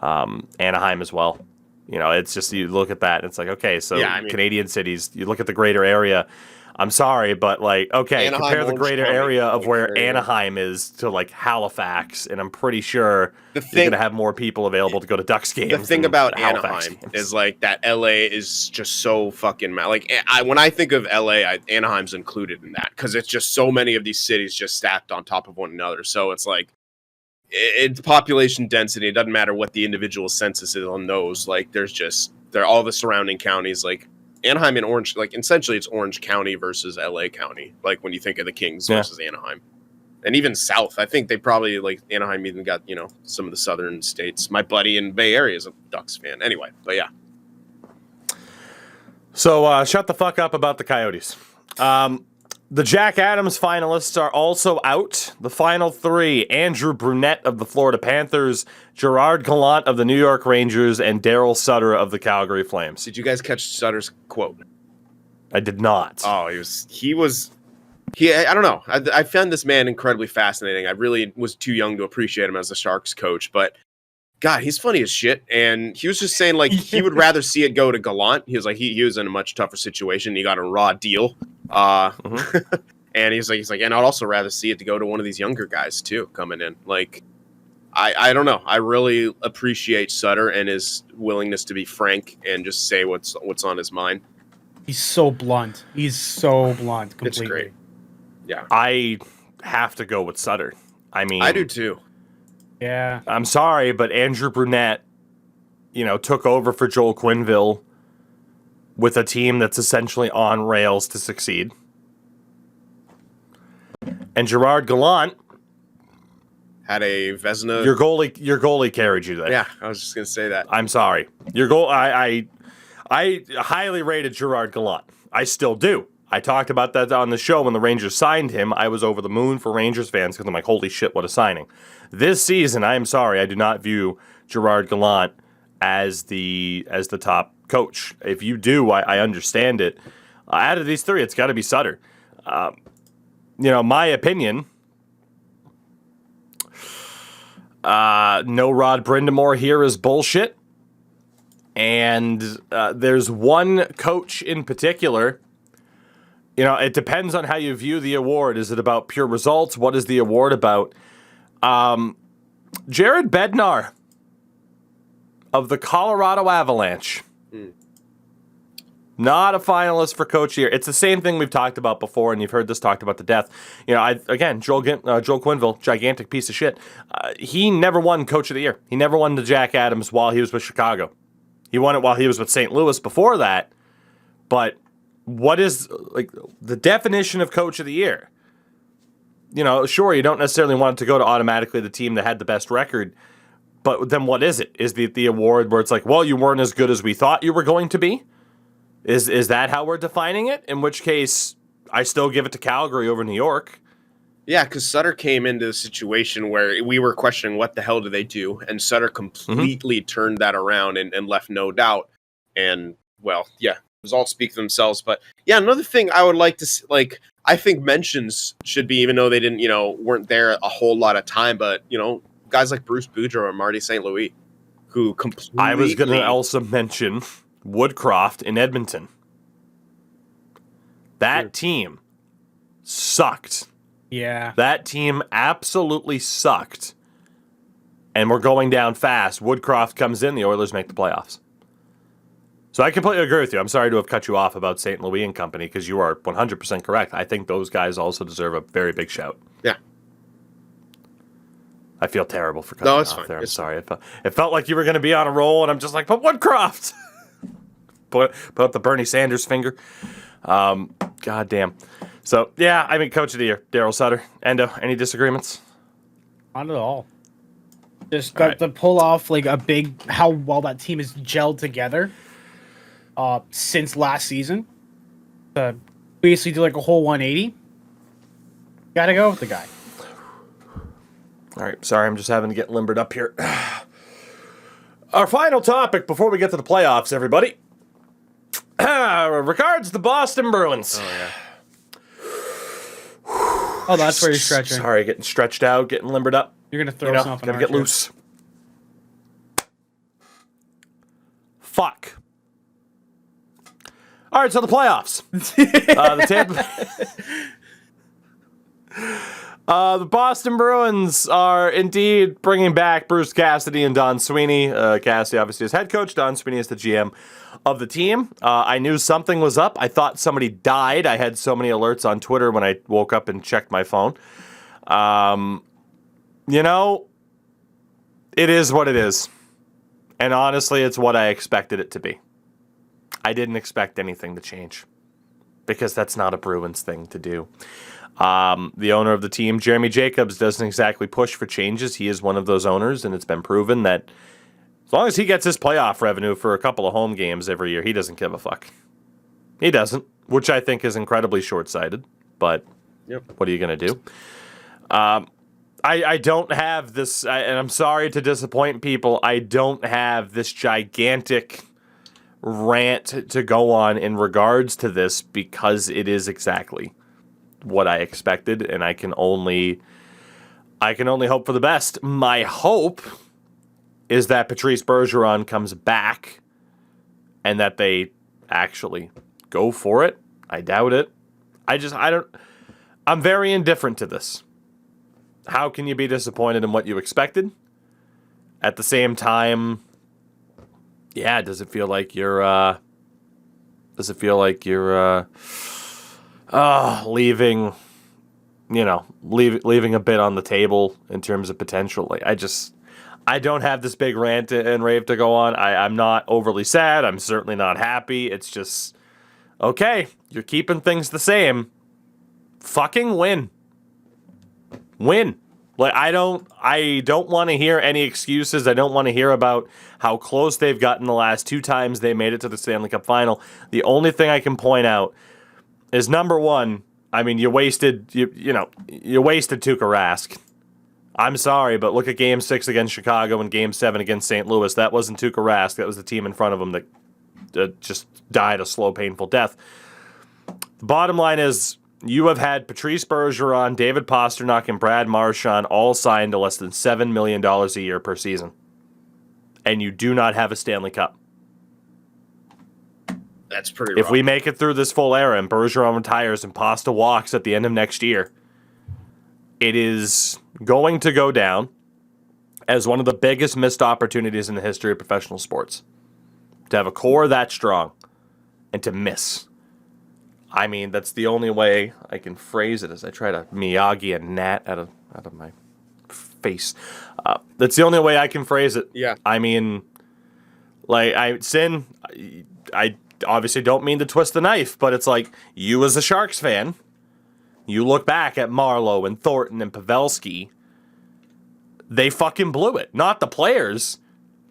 Anaheim as well. You know, it's just, you look at that and it's like, okay, so Canadian cities, you look at the greater area. I'm sorry, but like, okay, Anaheim, compare the Orange greater County, area of where area. Anaheim is to like Halifax, and I'm pretty sure you're going to have more people available to go to Ducks games. The thing about Halifax Anaheim games is like that LA is just so fucking like when I think of LA, Anaheim's included in that because it's just so many of these cities just stacked on top of one another. So it's like it's population density. It doesn't matter what the individual census is on those. Like they're all the surrounding counties. Like Anaheim and Orange, like essentially it's Orange County versus LA County. Like when you think of the Kings versus Anaheim. And even South, I think they probably, like, Anaheim even got, some of the southern states. My buddy in Bay Area is a Ducks fan. Anyway, but yeah. So, shut the fuck up about the Coyotes. The Jack Adams finalists are also out. The final three: Andrew Brunette of the Florida Panthers, Gerrard Gallant of the New York Rangers, and Daryl Sutter of the Calgary Flames. Did you guys catch Sutter's quote? I did not. Oh, I don't know. I found this man incredibly fascinating. I really was too young to appreciate him as the Sharks coach, but God, he's funny as shit. And he was just saying, like, he would rather see it go to Gallant. He was like, he was in a much tougher situation. He got a raw deal. And he's like, and I'd also rather see it to go to one of these younger guys too, coming in. Like, I don't know. I really appreciate Sutter and his willingness to be frank and just say what's on his mind. He's so blunt. Completely. It's great. Yeah. I have to go with Sutter. I mean, I do too. Yeah. I'm sorry, but Andrew Brunette, took over for Joel Quenneville with a team that's essentially on rails to succeed. And Gerrard Gallant had a Vezina. Your goalie carried you there. Yeah, I was just gonna say that. I'm sorry. Your goal. I highly rated Gerrard Gallant. I still do. I talked about that on the show when the Rangers signed him. I was over the moon for Rangers fans because I'm like, holy shit, what a signing. This season, I am sorry, I do not view Gerrard Gallant as the top coach. If you do, I understand it. Out of these three, it's got to be Sutter. My opinion, no Rod Brindamore here is bullshit. And there's one coach in particular. It depends on how you view the award. Is it about pure results? What is the award about? Jared Bednar of the Colorado Avalanche. Not a finalist for Coach of the Year. It's the same thing we've talked about before, and you've heard this talked about to death. Joel Quenneville, gigantic piece of shit. He never won Coach of the Year. He never won the Jack Adams while he was with Chicago. He won it while he was with St. Louis before that. But what is the definition of Coach of the Year? Sure, you don't necessarily want it to go to automatically the team that had the best record, but then what is it? Is the award where it's like, well, you weren't as good as we thought you were going to be? Is that how we're defining it? In which case, I still give it to Calgary over New York. Yeah, because Sutter came into a situation where we were questioning what the hell do they do, and Sutter completely turned that around and left no doubt. And, well, yeah, results speak for themselves. But, yeah, another thing I would like to see, I think mentions should be, even though they didn't, weren't there a whole lot of time, but, guys like Bruce Boudreau or Marty St. Louis, who completely... I was going to also mention Woodcroft in Edmonton. That team sucked. Yeah. That team absolutely sucked. And we're going down fast. Woodcroft comes in, the Oilers make the playoffs. So I completely agree with you. I'm sorry to have cut you off about St. Louis and company, because you are 100% correct. I think those guys also deserve a very big shout. Yeah. I feel terrible for cutting you off fine. there. I'm sorry. It felt like you were going to be on a roll, and I'm just like, but Woodcroft! Put up the Bernie Sanders finger. God damn. So, yeah, I mean, Coach of the Year, Daryl Sutter. Endo, any disagreements? Not at all. Just All right. to pull off like a big how well that team is gelled together since last season. Basically do like a whole 180. Gotta go with the guy. All right, sorry, I'm just having to get limbered up here. Our final topic before we get to the playoffs, everybody. Regards the Boston Bruins. Oh yeah. Oh, that's where you're stretching. Sorry, getting stretched out, getting limbered up. You're gonna throw You know, something. gotta get loose. Fuck. All right, so the playoffs. The Tampa. The Boston Bruins are indeed bringing back Bruce Cassidy and Don Sweeney. Cassidy obviously is head coach. Don Sweeney is the GM of the team. I knew something was up. I thought somebody died. I had so many alerts on Twitter when I woke up and checked my phone. You know, it is what it is. And honestly, it's what I expected it to be. I didn't expect anything to change because that's not a Bruins thing to do. The owner of the team, Jeremy Jacobs, doesn't exactly push for changes. He is one of those owners, and it's been proven that as long as he gets his playoff revenue for a couple of home games every year, he doesn't give a fuck. He doesn't, which I think is incredibly short-sighted, but what are you going to do? I don't have this, and I'm sorry to disappoint people, I don't have this gigantic rant to go on in regards to this because it is exactly what I expected, and I can only hope for the best. My hope is that Patrice Bergeron comes back and that they actually go for it. I doubt it. I'm very indifferent to this. How can you be disappointed in what you expected? At the same time, yeah, does it feel like you're leaving, leaving a bit on the table in terms of potential? Like, I don't have this big rant and rave to go on. I'm not overly sad. I'm certainly not happy. It's just, okay, you're keeping things the same. Fucking win. Win. Like, I don't want to hear any excuses. I don't want to hear about how close they've gotten the last two times they made it to the Stanley Cup final. The only thing I can point out is, number one, I mean, you wasted Tuukka Rask. I'm sorry, but look at Game 6 against Chicago and Game 7 against St. Louis. That wasn't Tuukka Rask. That was the team in front of him that just died a slow, painful death. The bottom line is, you have had Patrice Bergeron, David Pastrnak, and Brad Marchand all signed to less than $7 million a year per season. And you do not have a Stanley Cup. That's pretty If rough. we make it through this full era and Bergeron retires and Pasta walks at the end of next year, it is going to go down as one of the biggest missed opportunities in the history of professional sports. To have a core that strong and to miss. I mean, that's the only way I can phrase it as I try to Miyagi a gnat out of my face. That's the only way I can phrase it. Yeah. I mean, like, I obviously don't mean to twist the knife, but it's like, you as a Sharks fan, you look back at Marlowe and Thornton and Pavelski, they fucking blew it. Not the players,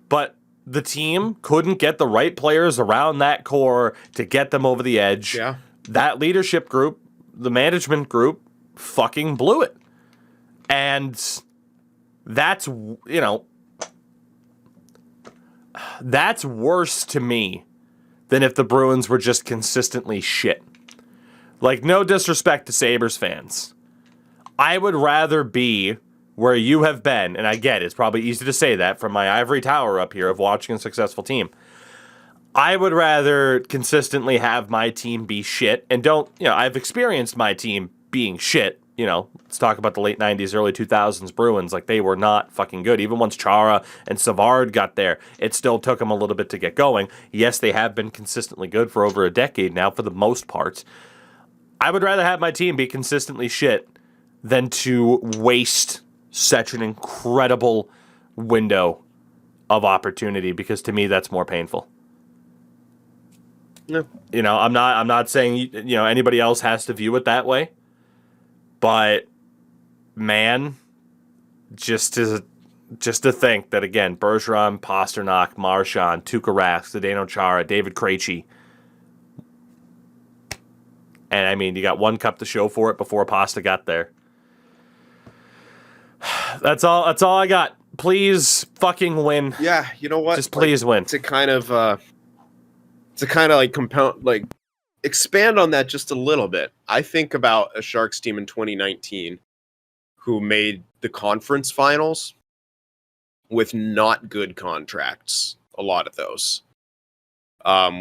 but the team couldn't get the right players around that core to get them over the edge. Yeah. That leadership group, the management group, fucking blew it. And that's, that's worse to me than if the Bruins were just consistently shit. Like, no disrespect to Sabres fans. I would rather be where you have been, and I get it, it's probably easy to say that from my ivory tower up here of watching a successful team. I would rather consistently have my team be shit, and I've experienced my team being shit. Let's talk about the late 90s, early 2000s Bruins. Like, they were not fucking good. Even once Chara and Savard got there, it still took them a little bit to get going. Yes, they have been consistently good for over a decade now, for the most part. I would rather have my team be consistently shit than to waste such an incredible window of opportunity, because to me, that's more painful. No. I'm not saying anybody else has to view it that way, but man, just to just to think that, again, Bergeron, Pasternak, Marchand, Tuukka Rask, Zdeno Chara, David Krejci. And, I mean, you got one cup to show for it before Pasta got there. That's all I got. Please fucking win. Yeah, you know what? Just please win. To kind of like compound, like expand on that just a little bit. I think about a Sharks team in 2019 who made the conference finals with not good contracts. A lot of those,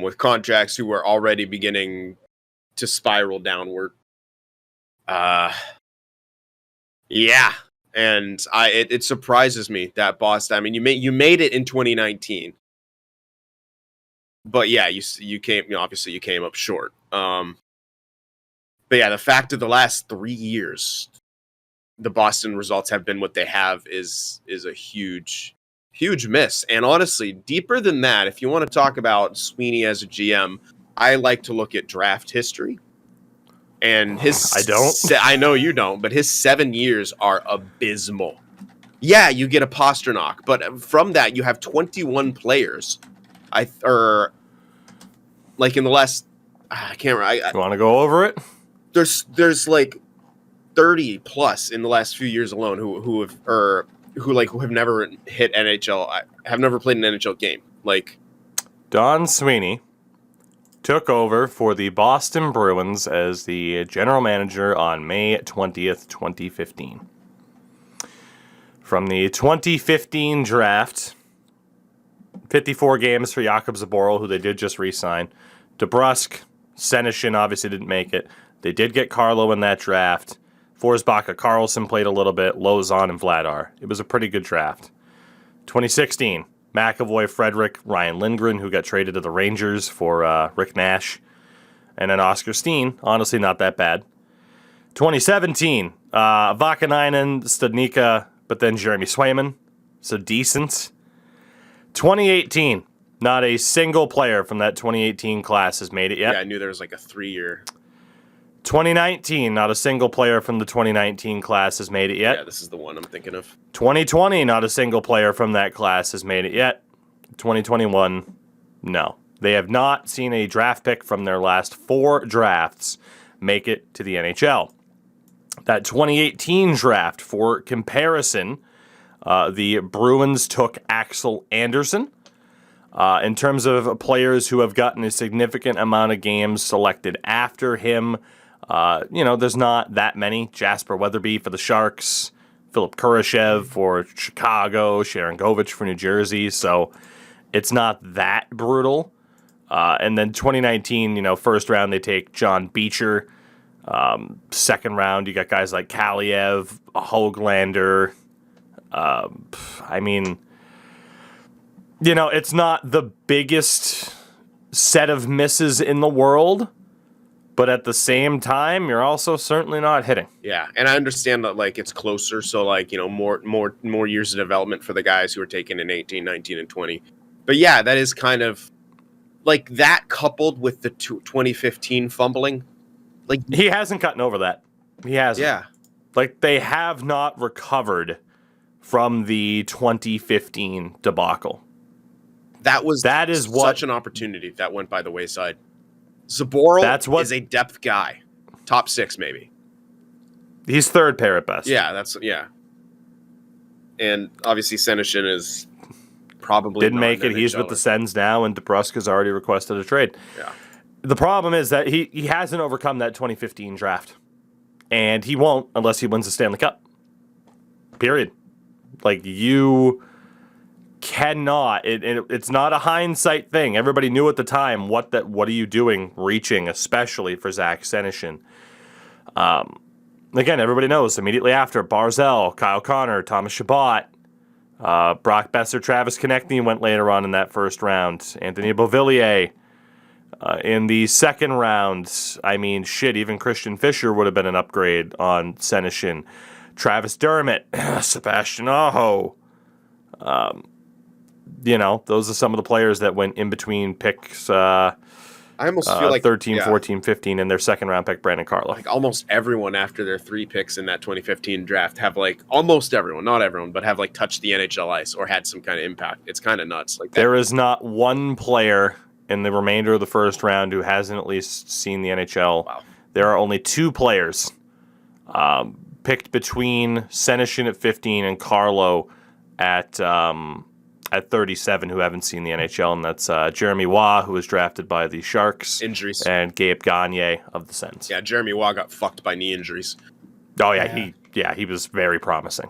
with contracts who were already beginning to spiral downward. Yeah. And it surprises me that Boston. I mean, you made it in 2019, but yeah, you came. Obviously, you came up short. But yeah, the fact of the last 3 years, the Boston results have been what they have is a huge miss. And honestly, deeper than that, if you want to talk about Sweeney as a GM, I like to look at draft history. And I don't. I know you don't, but his 7 years are abysmal. Yeah, you get a Pasternak, but from that you have 21 players. Like in the last, I can't remember. You want to go over it? There's like 30 plus in the last few years alone who have never hit NHL, have never played an NHL game. Like Don Sweeney took over for the Boston Bruins as the general manager on May 20th, 2015. From the 2015 draft, 54 games for Jakub Zboril, who they did just re-sign. DeBrusk, Senyshyn obviously didn't make it. They did get Carlo in that draft. Forsbacka Karlsson played a little bit. Lozon and Vladar. It was a pretty good draft. 2016. McAvoy, Frederick, Ryan Lindgren, who got traded to the Rangers for Rick Nash, and then Oscar Steen. Honestly, not that bad. 2017, Vakanainen, Studnicka, but then Jeremy Swayman, so decent. 2018, not a single player from that 2018 class has made it yet. Yeah, I knew there was like a 3-year. 2019, not a single player from the 2019 class has made it yet. Yeah, this is the one I'm thinking of. 2020, not a single player from that class has made it yet. 2021, no. They have not seen a draft pick from their last 4 drafts make it to the NHL. That 2018 draft, for comparison, the Bruins took Axel Anderson. In terms of players who have gotten a significant amount of games selected after him, there's not that many. Jasper Weatherby for the Sharks, Philip Kurashev for Chicago, Sharon Govich for New Jersey, so it's not that brutal. And then 2019, first round they take John Beecher. Second round, you got guys like Kaliev, Hoglander. It's not the biggest set of misses in the world, but at the same time, you're also certainly not hitting. Yeah, and I understand that it's closer, so more years of development for the guys who are taken in 18, 19, and 20. But yeah, that is kind of that coupled with the 2015 fumbling. He hasn't gotten over that. He hasn't. Yeah. They have not recovered from the 2015 debacle. That is such an opportunity that went by the wayside. Zboril is a depth guy. Top 6, maybe. He's third pair at best. Yeah, and obviously Senyshyn is probably didn't make it. He's with the Sens now, and DeBrusk has already requested a trade. Yeah. The problem is that he hasn't overcome that 2015 draft. And he won't unless he wins the Stanley Cup. Period. You cannot. It's not a hindsight thing. Everybody knew at the time what are you doing reaching, especially for Zach Senyshyn. Again, everybody knows immediately after Barzell, Kyle Connor, Thomas Chabot, Brock Besser, Travis Konechny went later on in that first round. Anthony Beauvillier in the second round. Even Christian Fischer would have been an upgrade on Senyshyn. Travis Dermott, Sebastian Aho. Those are some of the players that went in between picks I almost feel like 13, 14, 15, and their second round pick, Brandon Carlo. Like almost everyone after their 3 picks in that 2015 draft have like almost everyone, not everyone, but have like touched the NHL ice or had some kind of impact. It's kind of nuts. Like there is not one player in the remainder of the first round who hasn't at least seen the NHL. Wow. There are only 2 players picked between Senyshyn at 15 and Carlo at 37 who haven't seen the NHL, and that's Jeremy Waugh, who was drafted by the Sharks. Injuries. And Gabe Gagne of the Sens. Yeah, Jeremy Waugh got fucked by knee injuries. Oh, yeah, he was very promising.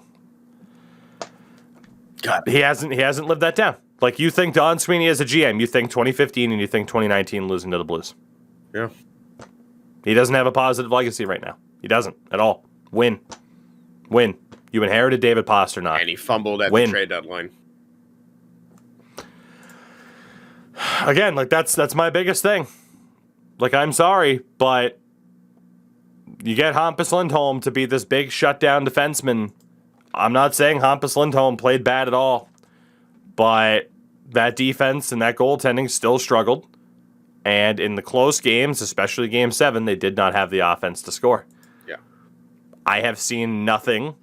God. He hasn't lived that down. Like, you think Don Sweeney as a GM, you think 2015 and you think 2019 losing to the Blues. Yeah. He doesn't have a positive legacy right now. He doesn't at all. Win. You inherited David Pastrnak. And he fumbled at the trade deadline. Again, like that's my biggest thing. Like, I'm sorry, but you get Hampus Lindholm to be this big shutdown defenseman. I'm not saying Hampus Lindholm played bad at all, but that defense and that goaltending still struggled. And in the close games, especially Game 7, they did not have the offense to score. Yeah. I have seen nothing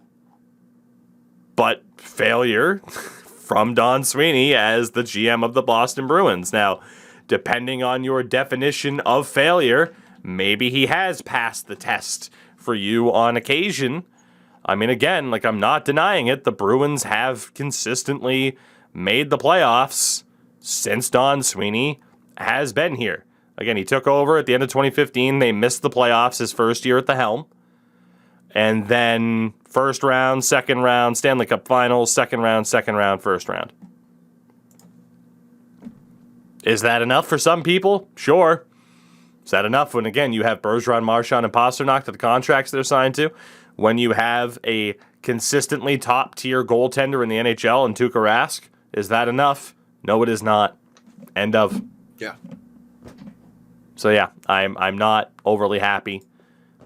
but failure from Don Sweeney as the GM of the Boston Bruins. Now, depending on your definition of failure, maybe he has passed the test for you on occasion. I mean, again, like, I'm not denying it. The Bruins have consistently made the playoffs since Don Sweeney has been here. Again, he took over at the end of 2015. They missed the playoffs his first year at the helm. And then first round, second round, Stanley Cup Finals, second round, first round. Is that enough for some people? Sure. Is that enough when, again, you have Bergeron, Marchand, and Pastrnak to the contracts they're signed to? When you have a consistently top-tier goaltender in the NHL and Tuukka Rask? Is that enough? No, it is not. End of. Yeah. So, yeah, I'm not overly happy,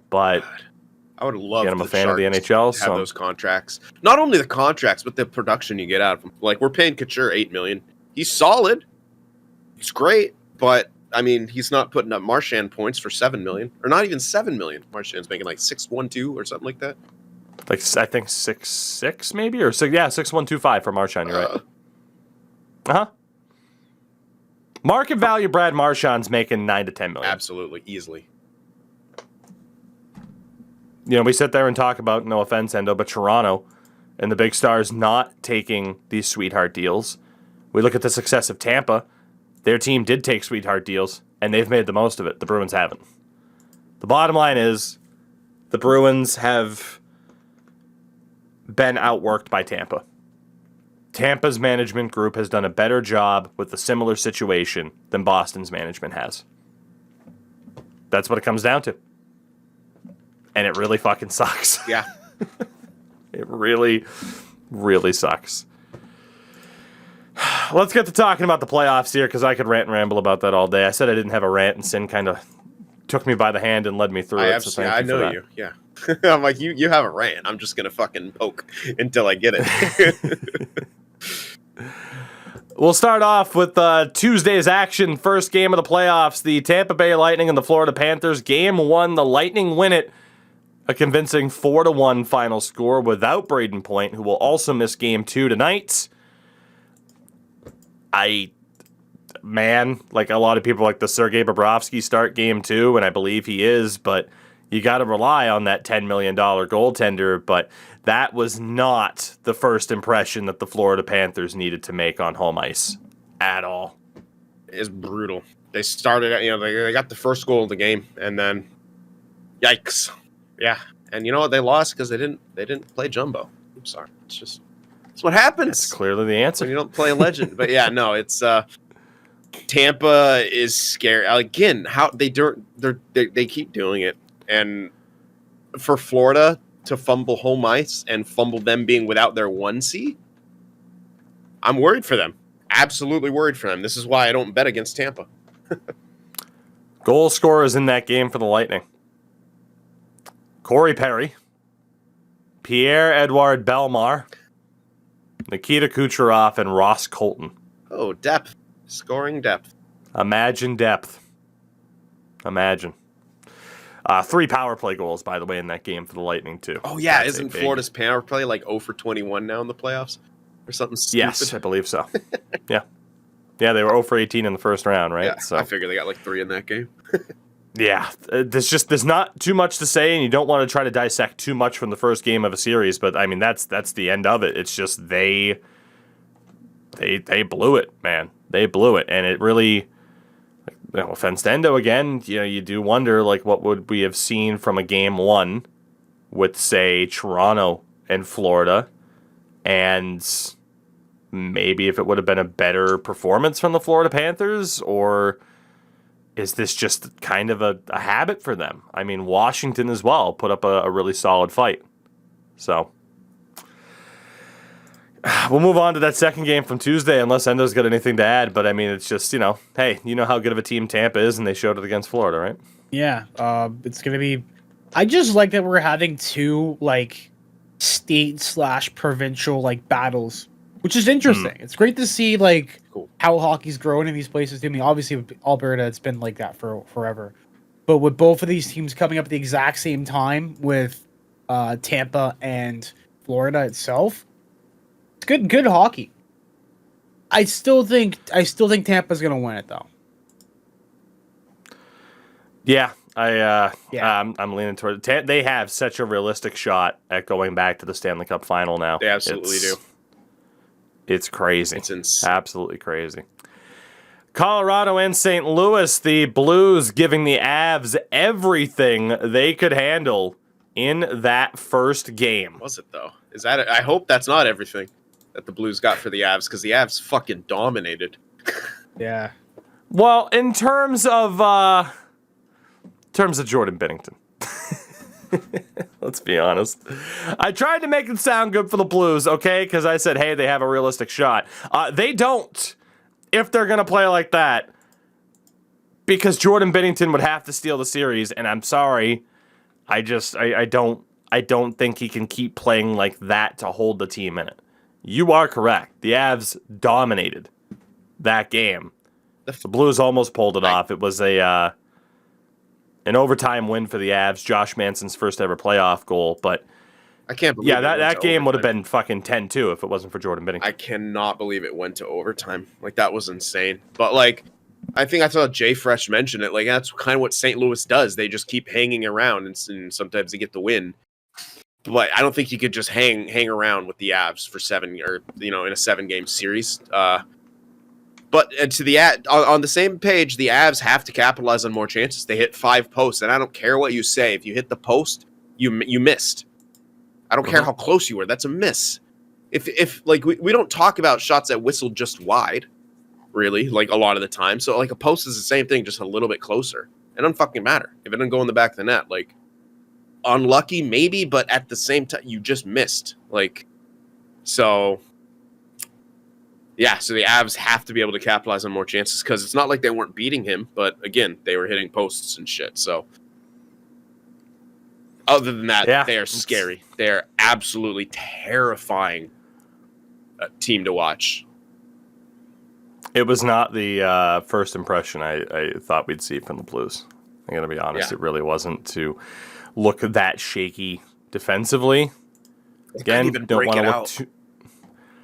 but I would love I'm a fan of the NHL. To have those contracts. Not only the contracts, but the production you get out of them. Like, we're paying Couture $8 million. He's solid. He's great, but I mean, he's not putting up Marchand points for $7 million, or not even $7 million. Marchand's making like 6.12 or something like that. Like, I think 6.6 maybe, or 6.125 for Marchand. You're right. Market value Brad Marchand's making $9 to $10 million. Absolutely, easily. You know, we sit there and talk about, no offense, Endo, but Toronto and the big stars not taking these sweetheart deals. We look at the success of Tampa. Their team did take sweetheart deals, and they've made the most of it. The Bruins haven't. The bottom line is the Bruins have been outworked by Tampa. Tampa's management group has done a better job with a similar situation than Boston's management has. That's what it comes down to. And it really fucking sucks. Yeah. It really, really sucks. Let's get to talking about the playoffs here, because I could rant and ramble about that all day. I said I didn't have a rant, and Sin kind of took me by the hand and led me through it. So thank you for that. Yeah. I'm like, you have a rant. I'm just going to fucking poke until I get it. We'll start off with Tuesday's action. First game of the playoffs, the Tampa Bay Lightning and the Florida Panthers. Game 1, the Lightning win it. A convincing 4-1 final score without Braden Point, who will also miss Game 2 tonight. Like, a lot of people like the Sergei Bobrovsky start Game 2, and I believe he is, but you got to rely on that $10 million goaltender, but that was not the first impression that the Florida Panthers needed to make on home ice at all. It's brutal. They started, they got the first goal of the game, and then, yikes. Yeah, and you know what? They lost because they didn't play Jumbo. I'm sorry. It's what happens. That's clearly the answer. When you don't play a legend. But yeah, no, it's Tampa is scary. Again, how they keep doing it. And for Florida to fumble home ice and fumble them being without their 1C, I'm worried for them. Absolutely worried for them. This is why I don't bet against Tampa. Goal scorers in that game for the Lightning: Corey Perry, Pierre-Edouard Bellemare, Nikita Kucherov, and Ross Colton. Oh, depth. Scoring depth. Imagine depth. Imagine. 3 power play goals, by the way, in that game for the Lightning, too. Oh, yeah. That's Isn't Florida's power play like 0 for 21 now in the playoffs? Or something stupid? Yes, I believe so. Yeah. Yeah, they were 0 for 18 in the first round, right? Yeah, So I figure they got like 3 in that game. yeah, there's not too much to say, and you don't want to try to dissect too much from the first game of a series, but I mean that's the end of it. It's just they blew it, man. They blew it, and it really, offense to Endo again. You do wonder like what would we have seen from a game 1 with say Toronto and Florida, and maybe if it would have been a better performance from the Florida Panthers, or is this just kind of a habit for them? I mean, Washington as well put up a really solid fight. So we'll move on to that second game from Tuesday unless Endo's got anything to add. But I mean, it's just, hey, you know how good of a team Tampa is, and they showed it against Florida, right? Yeah, it's going to be... I just like that we're having 2, like, state/provincial, like, battles, which is interesting. It's great to see, like, how hockey's growing in these places. I mean, obviously, with Alberta, it's been like that for forever. But with both of these teams coming up at the exact same time with Tampa and Florida itself, it's good hockey. I still think Tampa's going to win it, though. Yeah, I'm leaning toward it. They have such a realistic shot at going back to the Stanley Cup final now. They absolutely do. It's crazy. It's insane. Absolutely crazy. Colorado and St. Louis, the Blues giving the Avs everything they could handle in that first game. Was it, though? Is that it? I hope that's not everything that the Blues got for the Avs, because the Avs fucking dominated. Yeah. Well, in terms of Jordan Binnington. Let's be honest. I tried to make it sound good for the Blues, okay? Because I said, hey, they have a realistic shot. They don't, if they're going to play like that. Because Jordan Binnington would have to steal the series, and I'm sorry. I don't think he can keep playing like that to hold the team in it. You are correct. The Avs dominated that game. The Blues almost pulled it off. It was an overtime win for the Avs, Josh Manson's first ever playoff goal, but I can't believe that game would have been fucking 10-2 if it wasn't for Jordan Binnington. I cannot believe it went to overtime. Like, that was insane. But, like, I think I saw Jay Fresh mention it. Like, that's kind of what St. Louis does. They just keep hanging around, and sometimes they get the win. But I don't think you could just hang around with the Avs for 7, or, in a 7-game series. But on the same page, the Avs have to capitalize on more chances. They hit 5 posts, and I don't care what you say. If you hit the post, you missed. I don't care how close you were. That's a miss. If like we don't talk about shots that whistled just wide, really, like a lot of the time. So like a post is the same thing, just a little bit closer. It doesn't fucking matter if it doesn't go in the back of the net. Like, unlucky maybe, but at the same time, you just missed. Like, so. Yeah, so the Avs have to be able to capitalize on more chances, because it's not like they weren't beating him, but again, they were hitting posts and shit. So, other than that, they are scary. They are absolutely terrifying team to watch. It was not the first impression I thought we'd see from the Blues. I'm going to be honest. It really wasn't to look that shaky defensively. Again, don't want to look too...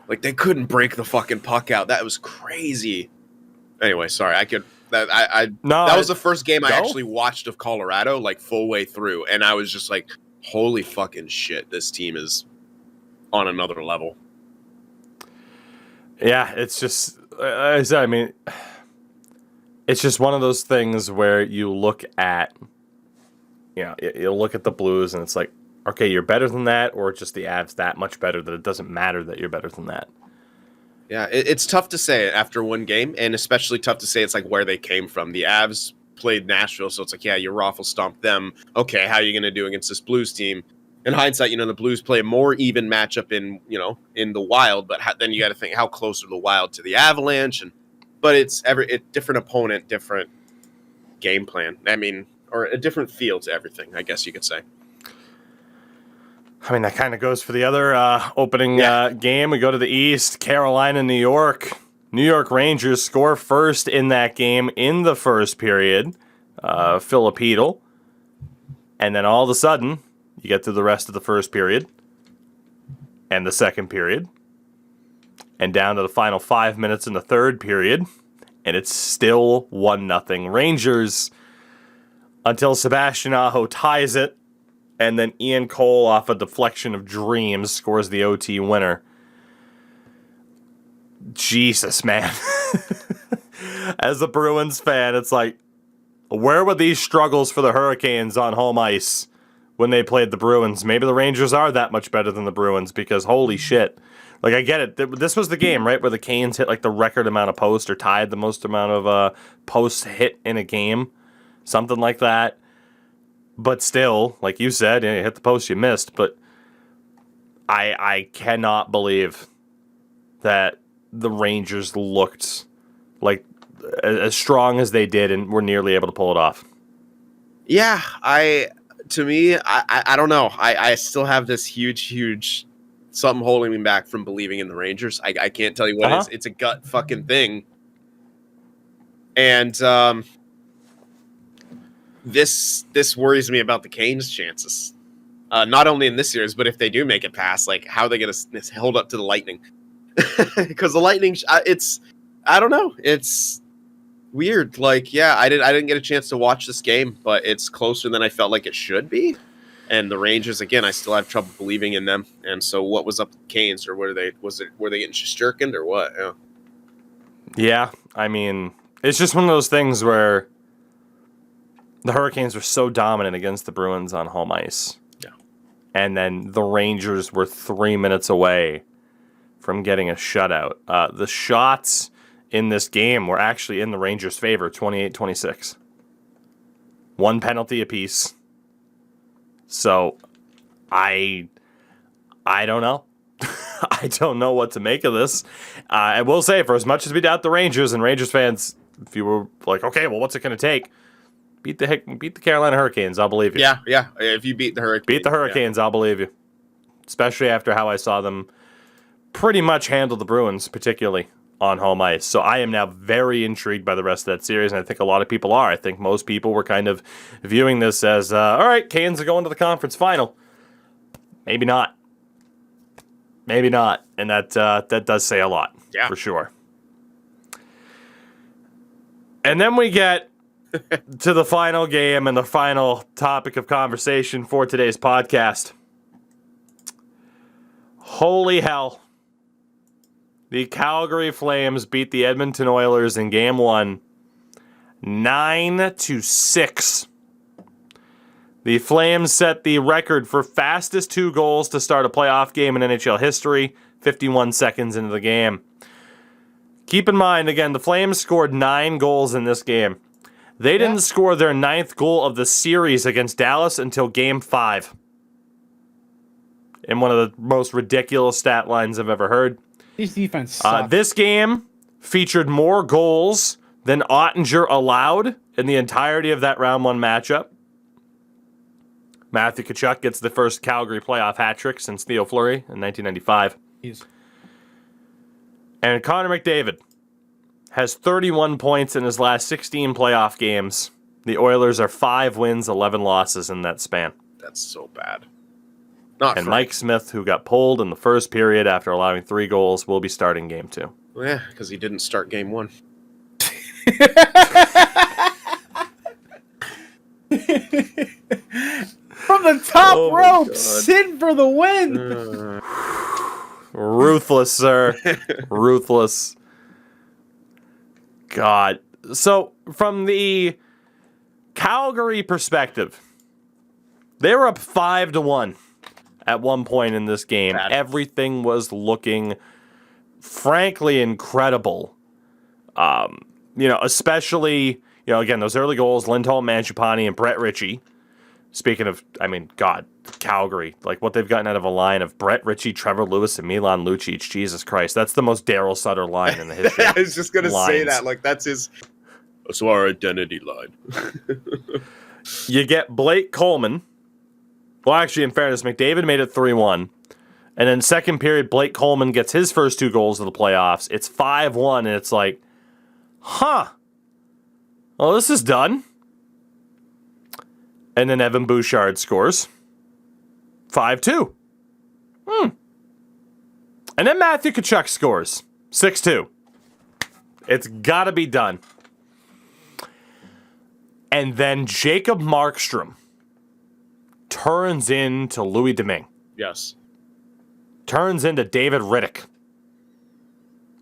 Like, they couldn't break the fucking puck out. That was crazy. Anyway, sorry. That was the first game I actually watched of Colorado, like, full way through. And I was just like, holy fucking shit. This team is on another level. Yeah, it's just, I mean, it's just one of those things where you look at, you look at the Blues and it's like, okay, you're better than that, or just the Avs that much better that it doesn't matter that you're better than that. Yeah, it's tough to say after one game, and especially tough to say it's like where they came from. The Avs played Nashville, so it's like, yeah, you raffle stomped them. Okay, how are you going to do against this Blues team? In hindsight, the Blues play a more even matchup in the Wild, but then you got to think how close are the Wild to the Avalanche, but it's different opponent, different game plan. I mean, or a different feel to everything, I guess you could say. I mean, that kind of goes for the other opening game. We go to the East, Carolina, New York. New York Rangers score first in that game in the first period. Filipino. And then all of a sudden, you get to the rest of the first period and the second period and down to the final 5 minutes in the third period, and it's still 1-0 Rangers until Sebastian Aho ties it, and then Ian Cole, off a deflection of dreams, scores the OT winner. Jesus, man. As a Bruins fan, it's like, where were these struggles for the Hurricanes on home ice when they played the Bruins? Maybe the Rangers are that much better than the Bruins, because holy shit. Like, I get it. This was the game, right, where the Canes hit like the record amount of posts, or tied the most amount of posts hit in a game. Something like that. But still, like you said, you hit the post, you missed. But I cannot believe that the Rangers looked like as strong as they did and were nearly able to pull it off. Yeah, I don't know. I still have this huge something holding me back from believing in the Rangers. I can't tell you what it is. It's a gut fucking thing. And this worries me about the Canes' chances. Not only in this series, but if they do make it past, like, how are they going to hold up to the Lightning? Because the Lightning, I don't know. It's weird. Like, yeah, I didn't get a chance to watch this game, but it's closer than I felt like it should be. And the Rangers, again, I still have trouble believing in them. And so, what was up with the Canes, or were they getting shirkened, or what? Yeah, I mean, it's just one of those things where the Hurricanes were so dominant against the Bruins on home ice. Yeah. And then the Rangers were 3 minutes away from getting a shutout. The shots in this game were actually in the Rangers' favor, 28-26. One penalty apiece. So, I don't know. I don't know what to make of this. I will say, for as much as we doubt the Rangers, and Rangers fans, if you were like, okay, well, what's it going to take? Beat the Carolina Hurricanes, I'll believe you. Yeah. If you beat the Hurricanes. Beat the Hurricanes, I'll believe you. Especially after how I saw them pretty much handle the Bruins, particularly on home ice. So I am now very intrigued by the rest of that series, and I think a lot of people are. I think most people were kind of viewing this as, all right, Canes are going to the conference final. Maybe not. Maybe not. And that does say a lot, for sure. And then we get to the final game and the final topic of conversation for today's podcast. Holy hell. The Calgary Flames beat the Edmonton Oilers in Game 1, 9-6. The Flames set the record for fastest 2 goals to start a playoff game in NHL history, 51 seconds into the game. Keep in mind, again, the Flames scored 9 goals in this game. They didn't score their 9th goal of the series against Dallas until Game 5. In one of the most ridiculous stat lines I've ever heard. These defense suck. This game featured more goals than Ottinger allowed in the entirety of that round 1 matchup. Matthew Tkachuk gets the first Calgary playoff hat trick since Theo Fleury in 1995. And Connor McDavid has 31 points in his last 16 playoff games. The Oilers are 5 wins, 11 losses in that span. That's so bad. And Mike Smith, who got pulled in the first period after allowing 3 goals, will be starting Game 2. Well, yeah, because he didn't start Game 1. From the top rope, Sid for the win. Ruthless, sir. Ruthless. God. So, from the Calgary perspective, they were up 5-1 at one point in this game. Bad. Everything was looking, frankly, incredible. Especially, again, those early goals, Lindholm, Mangiapane, and Brett Ritchie. Speaking of, God, Calgary, like what they've gotten out of a line of Brett Ritchie, Trevor Lewis, and Milan Lucic. Jesus Christ, that's the most Daryl Sutter line in the history. I was just going to say that. Like, that's our identity line. You get Blake Coleman. Well, actually, in fairness, McDavid made it 3-1. And then second period, Blake Coleman gets his first 2 goals of the playoffs. It's 5-1, and it's like, well, this is done. And then Evan Bouchard scores 5-2. And then Matthew Tkachuk scores 6-2. It's got to be done. And then Jacob Markstrom turns into Louis Domingue. Yes. Turns into David Riddick.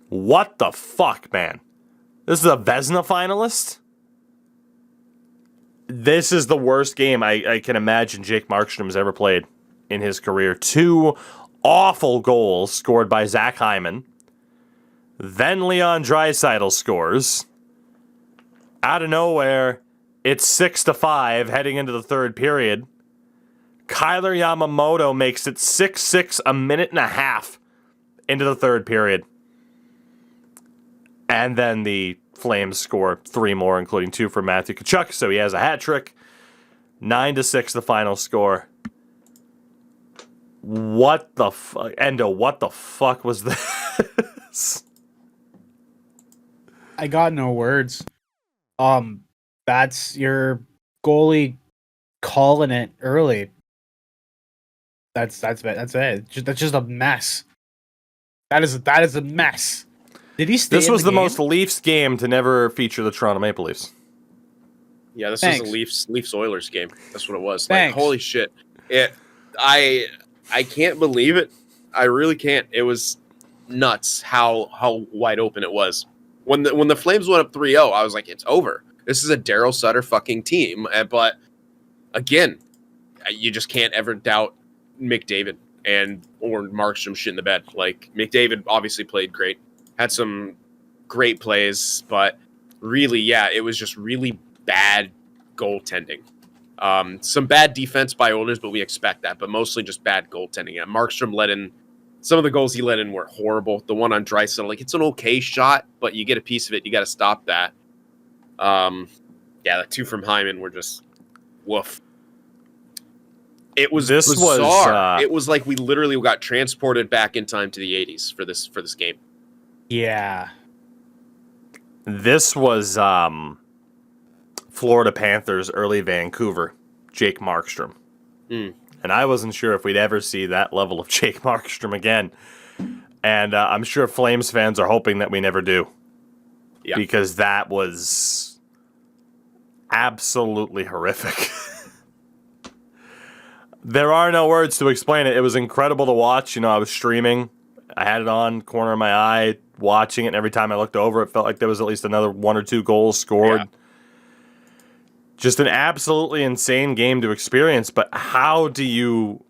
What the fuck, man? This is a Vezina finalist? This is the worst game I can imagine Jake Markstrom has ever played in his career. 2 awful goals scored by Zach Hyman. Then Leon Draisaitl scores. Out of nowhere, it's 6-5 heading into the third period. Kyler Yamamoto makes it 6-6 a minute and a half into the third period. And then the Flames score 3 more, including 2 for Matthew Tkachuk, so he has a hat trick. 9-6 the final score. What the fuck? Endo, what the fuck was this? I got no words. That's your goalie calling it early. That's it. That's just a mess. That is a mess. Did he stay? This in was the game? most Leafs game to never feature the Toronto Maple Leafs. Yeah, this Thanks. was a Leafs Oilers game. That's what it was. Thanks. Like, holy shit! I can't believe it. I really can't. It was nuts how wide open it was. When the Flames went up 3-0, I was like, it's over. This is a Daryl Sutter fucking team. But again, you just can't ever doubt McDavid or Markstrom shit in the bed. Like, McDavid obviously played great. Had some great plays, but really, yeah, it was just really bad goaltending. Some bad defense by Oilers, but we expect that. But mostly just bad goaltending. Yeah, Markstrom let in some of the goals he let in were horrible. The one on Draisaitl, like, it's an okay shot, but you get a piece of it. You got to stop that. Yeah, the 2 from Hyman were just woof. It was bizarre. It was like we literally got transported back in time to the 80s for this game. Yeah. This was Florida Panthers early Vancouver, Jake Markstrom. And I wasn't sure if we'd ever see that level of Jake Markstrom again. And I'm sure Flames fans are hoping that we never do. Yeah. Because that was absolutely horrific. There are no words to explain it. It was incredible to watch. You know, I was streaming. I had it on, corner of my eye, watching it, and every time I looked over, it felt like there was at least another 1 or 2 goals scored. Yeah. Just an absolutely insane game to experience, but how do you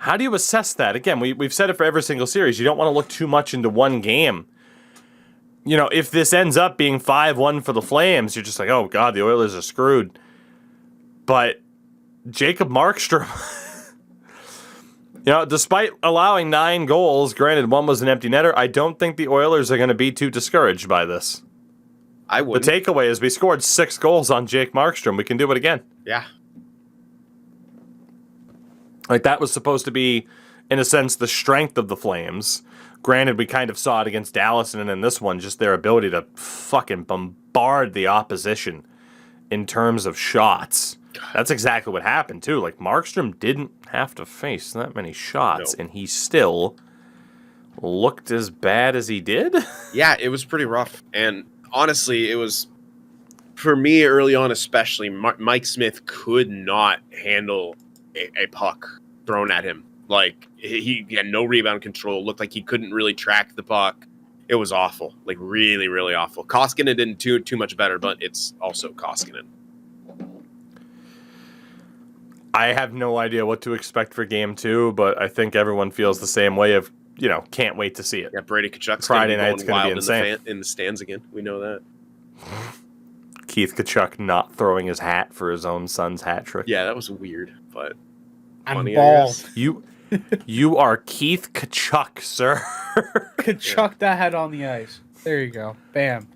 assess that? Again, we've said it for every single series. You don't want to look too much into one game. You know, if this ends up being 5-1 for the Flames, you're just like, oh, God, the Oilers are screwed. But Jacob Markstrom, you know, despite allowing 9 goals, granted, 1 was an empty netter, I don't think the Oilers are going to be too discouraged by this. I would. The takeaway is we scored 6 goals on Jake Markstrom. We can do it again. Yeah. Like, that was supposed to be, in a sense, the strength of the Flames. Granted, we kind of saw it against Dallas, and in this one, just their ability to fucking bombard the opposition in terms of shots. That's exactly what happened, too. Like, Markstrom didn't have to face that many shots, and he still looked as bad as he did. Yeah, it was pretty rough. And honestly, it was, for me early on especially, Mike Smith could not handle a puck thrown at him. Like, he had no rebound control. Looked like he couldn't really track the puck. It was awful. Like, really, really awful. Koskinen didn't do too much better, but it's also Koskinen. I have no idea what to expect for Game 2, but I think everyone feels the same way of, you know, can't wait to see it. Yeah, Brady Tkachuk's Friday gonna be night's going going to be wild insane. in the stands again. We know that. Keith Tkachuk not throwing his hat for his own son's hat trick. Yeah, that was weird, but I'm funny, I bald. guess. You are Keith Tkachuk, sir. Could chuck that head on the ice. There you go. Bam.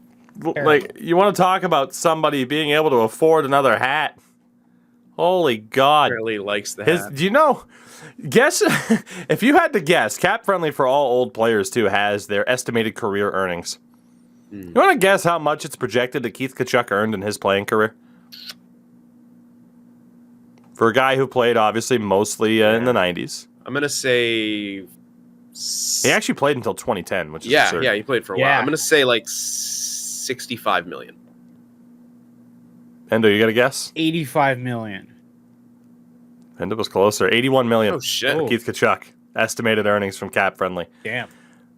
Like, you want to talk about somebody being able to afford another hat? Holy God. Apparently likes the hat. Do you know? Guess, if you had to guess, Cap Friendly for all old players, too, has their estimated career earnings. You want to guess how much it's projected that Keith Tkachuk earned in his playing career? For a guy who played, obviously, mostly in the 90s. I'm going to say... He actually played until 2010, which is absurd. Yeah, he played for a while. I'm going to say, like, 65 million. Endo, you got a guess? 85 million. Endo was closer. 81 million. Oh, shit. Keith Tkachuk. Estimated earnings from Cap Friendly. Damn.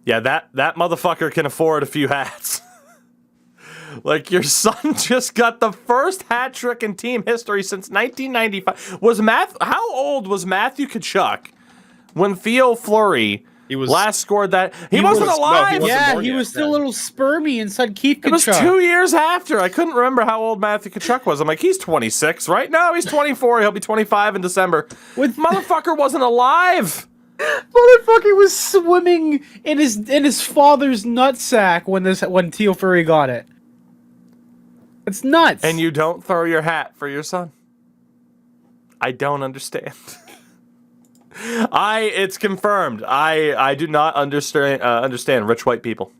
Yeah, that motherfucker can afford a few hats. Like, your son just got the first hat trick in team history since 1995. How old was Matthew Tkachuk when Theo Fleury last scored that? He wasn't alive. He was still a little spermy inside Keith Tkachuk. It was 2 years after. I couldn't remember how old Matthew Tkachuk was. I'm like, he's 26, right? No, he's 24. He'll be 25 in December. Motherfucker wasn't alive. Motherfucker was swimming in his father's nutsack when Theo Fleury got it. It's nuts. And you don't throw your hat for your son. I don't understand. It's confirmed. I do not understand rich white people.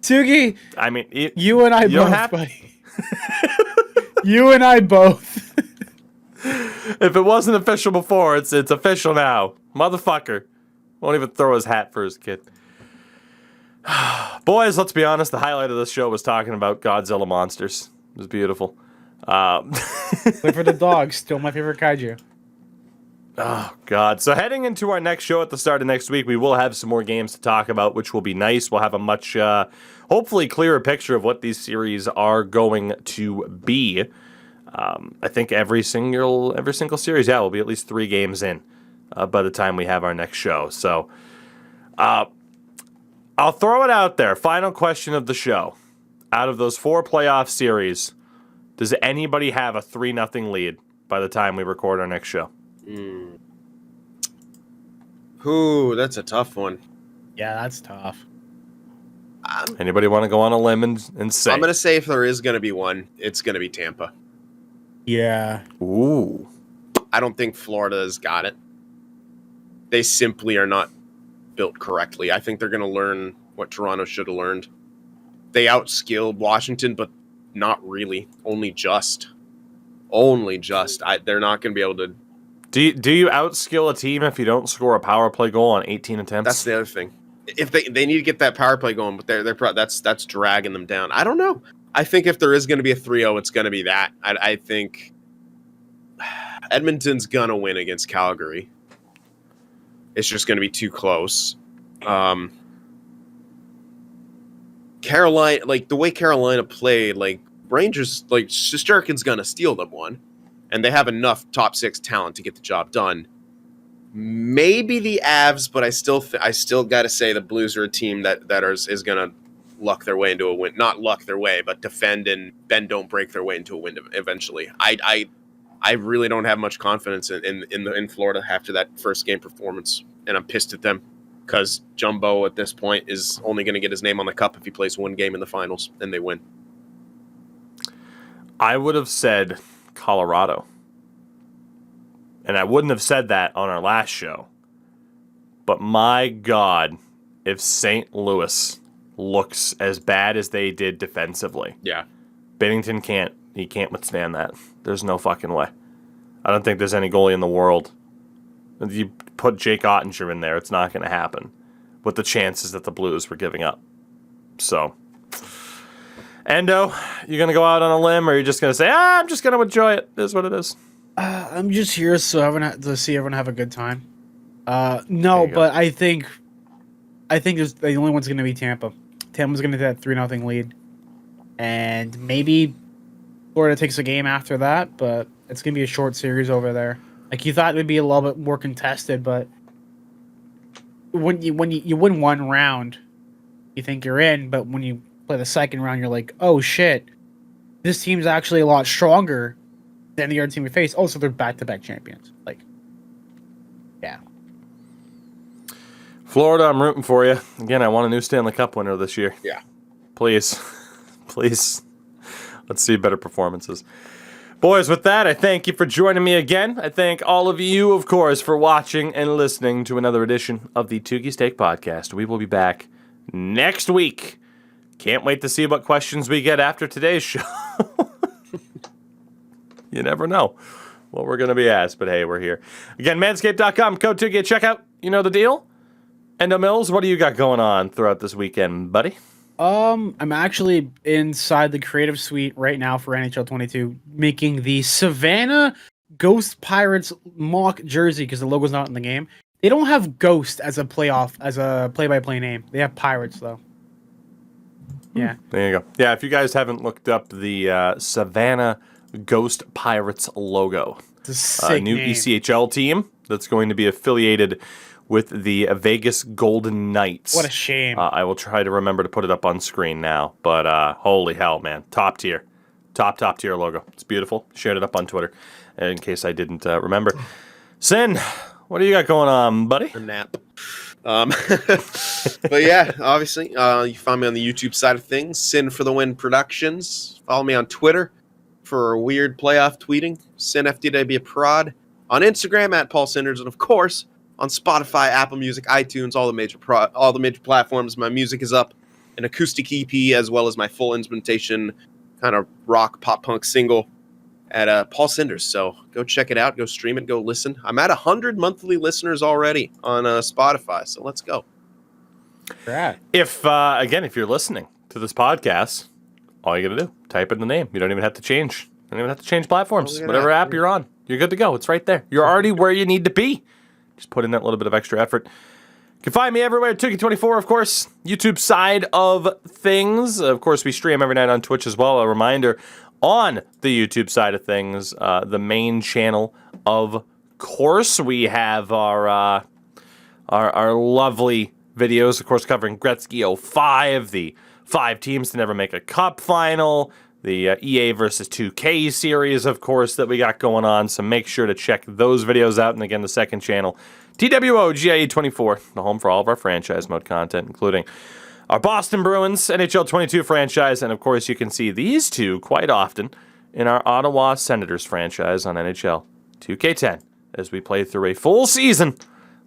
Tougie, I mean, you and I both, buddy. You and I both. If it wasn't official before, it's official now. Motherfucker won't even throw his hat for his kid. Boys, let's be honest. The highlight of this show was talking about Godzilla monsters. It was beautiful. Wait for the dog. Still my favorite kaiju. Oh, God. So heading into our next show at the start of next week, we will have some more games to talk about, which will be nice. We'll have a much, hopefully, clearer picture of what these series are going to be. I think every single series, will be at least 3 games in by the time we have our next show. So, I'll throw it out there. Final question of the show. Out of those 4 playoff series, does anybody have a 3-0 lead by the time we record our next show? Ooh, that's a tough one. Yeah, that's tough. Anybody want to go on a limb and say? I'm going to say if there is going to be one, it's going to be Tampa. Yeah. Ooh. I don't think Florida has got it. They simply are not built correctly. I think they're going to learn what Toronto should have learned. They outskilled Washington, but not really. Only just. They're not going to be able to. Do you outskill a team if you don't score a power play goal on 18 attempts? That's the other thing. If they need to get that power play going, but that's dragging them down. I don't know. I think if there is going to be a 3-0, it's going to be that. I think Edmonton's going to win against Calgary. It's just going to be too close. Carolina, like the way Carolina played, like Rangers, like Shesterkin's going to steal them one, and they have enough top 6 talent to get the job done. Maybe the Avs, but I still got to say the Blues are a team that is going to luck their way into a win. Not luck their way, but defend and bend don't break their way into a win eventually. I really don't have much confidence in Florida after that first game performance, and I'm pissed at them because Jumbo at this point is only going to get his name on the cup if he plays one game in the finals and they win. I would have said Colorado. And I wouldn't have said that on our last show. But my God, if St. Louis looks as bad as they did defensively. Yeah. Binnington can't withstand that. There's no fucking way. I don't think there's any goalie in the world. If you put Jake Ottinger in there, it's not going to happen with the chances that the Blues were giving up. So, Endo, you going to go out on a limb, or are you just going to say, I'm just going to enjoy it? It is what it is. I'm just here to see everyone have a good time. No, but I think the only one's going to be Tampa. Tampa's going to get that 3-0 lead. And maybe Florida takes a game after that, but it's going to be a short series over there. Like, you thought it would be a little bit more contested, but when you win one round, you think you're in, but when you play the second round, you're like, oh shit, this team's actually a lot stronger than the other team we face. Also, they're back-to-back champions. Like, yeah. Florida, I'm rooting for you. Again, I want a new Stanley Cup winner this year. Yeah. Please. Please. Let's see better performances. Boys, with that, I thank you for joining me again. I thank all of you, of course, for watching and listening to another edition of the Tougie Steak Podcast. We will be back next week. Can't wait to see what questions we get after today's show. You never know what we're going to be asked, but hey, we're here. Again, manscaped.com, code Tougie at checkout. You know the deal. Endo Mills, what do you got going on throughout this weekend, buddy? I'm actually inside the creative suite right now for NHL 22, making the Savannah Ghost Pirates mock jersey because the logo's not in the game. They don't have Ghost as a play-by-play name. They have Pirates though. Yeah. There you go. Yeah, if you guys haven't looked up the Savannah Ghost Pirates logo, It's a sick new name. ECHL team that's going to be affiliated with the Vegas Golden Knights. What a shame. I will try to remember to put it up on screen now, but holy hell, man. Top tier. Top tier logo. It's beautiful. Shared it up on Twitter in case I didn't remember. Sin, what do you got going on, buddy? A nap. But yeah, obviously, you find me on the YouTube side of things, Sin for the Win Productions. Follow me on Twitter for weird playoff tweeting, Sin FD be a prod. On Instagram at Paul Sinders, and of course on Spotify, Apple Music, iTunes, all the major platforms. My music is up, an acoustic EP as well as my full instrumentation kind of rock pop punk single at Paul Sinders. So go check it out, go stream it, go listen. I'm at 100 monthly listeners already on Spotify, so let's go. Right. If you're listening to this podcast, all you gotta do, type in the name. You don't even have to change. You don't even have to change platforms. Whatever app you're on, you're good to go. It's right there. You're already where you need to be. Just put in that little bit of extra effort. You can find me everywhere, Tougie24, of course. YouTube side of things. Of course, we stream every night on Twitch as well. A reminder, on the YouTube side of things, the main channel, of course, we have our lovely videos, of course, covering Gretzky 05, the 5 teams to never make a cup final, the EA versus 2K series, of course, that we got going on. So make sure to check those videos out. And again, the second channel, TWOGIE24, the home for all of our franchise mode content, including our Boston Bruins NHL 22 franchise. And of course, you can see these two quite often in our Ottawa Senators franchise on NHL 2K10 as we play through a full season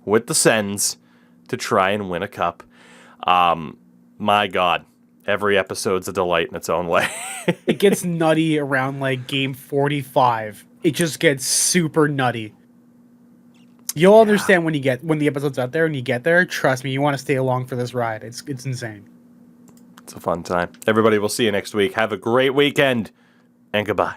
with the Sens to try and win a cup. My God. Every episode's a delight in its own way. It gets nutty around like game 45. It just gets super nutty. You'll understand when the episode's out there and you get there. Trust me, you want to stay along for this ride. It's insane. It's a fun time. Everybody, we'll see you next week. Have a great weekend and goodbye.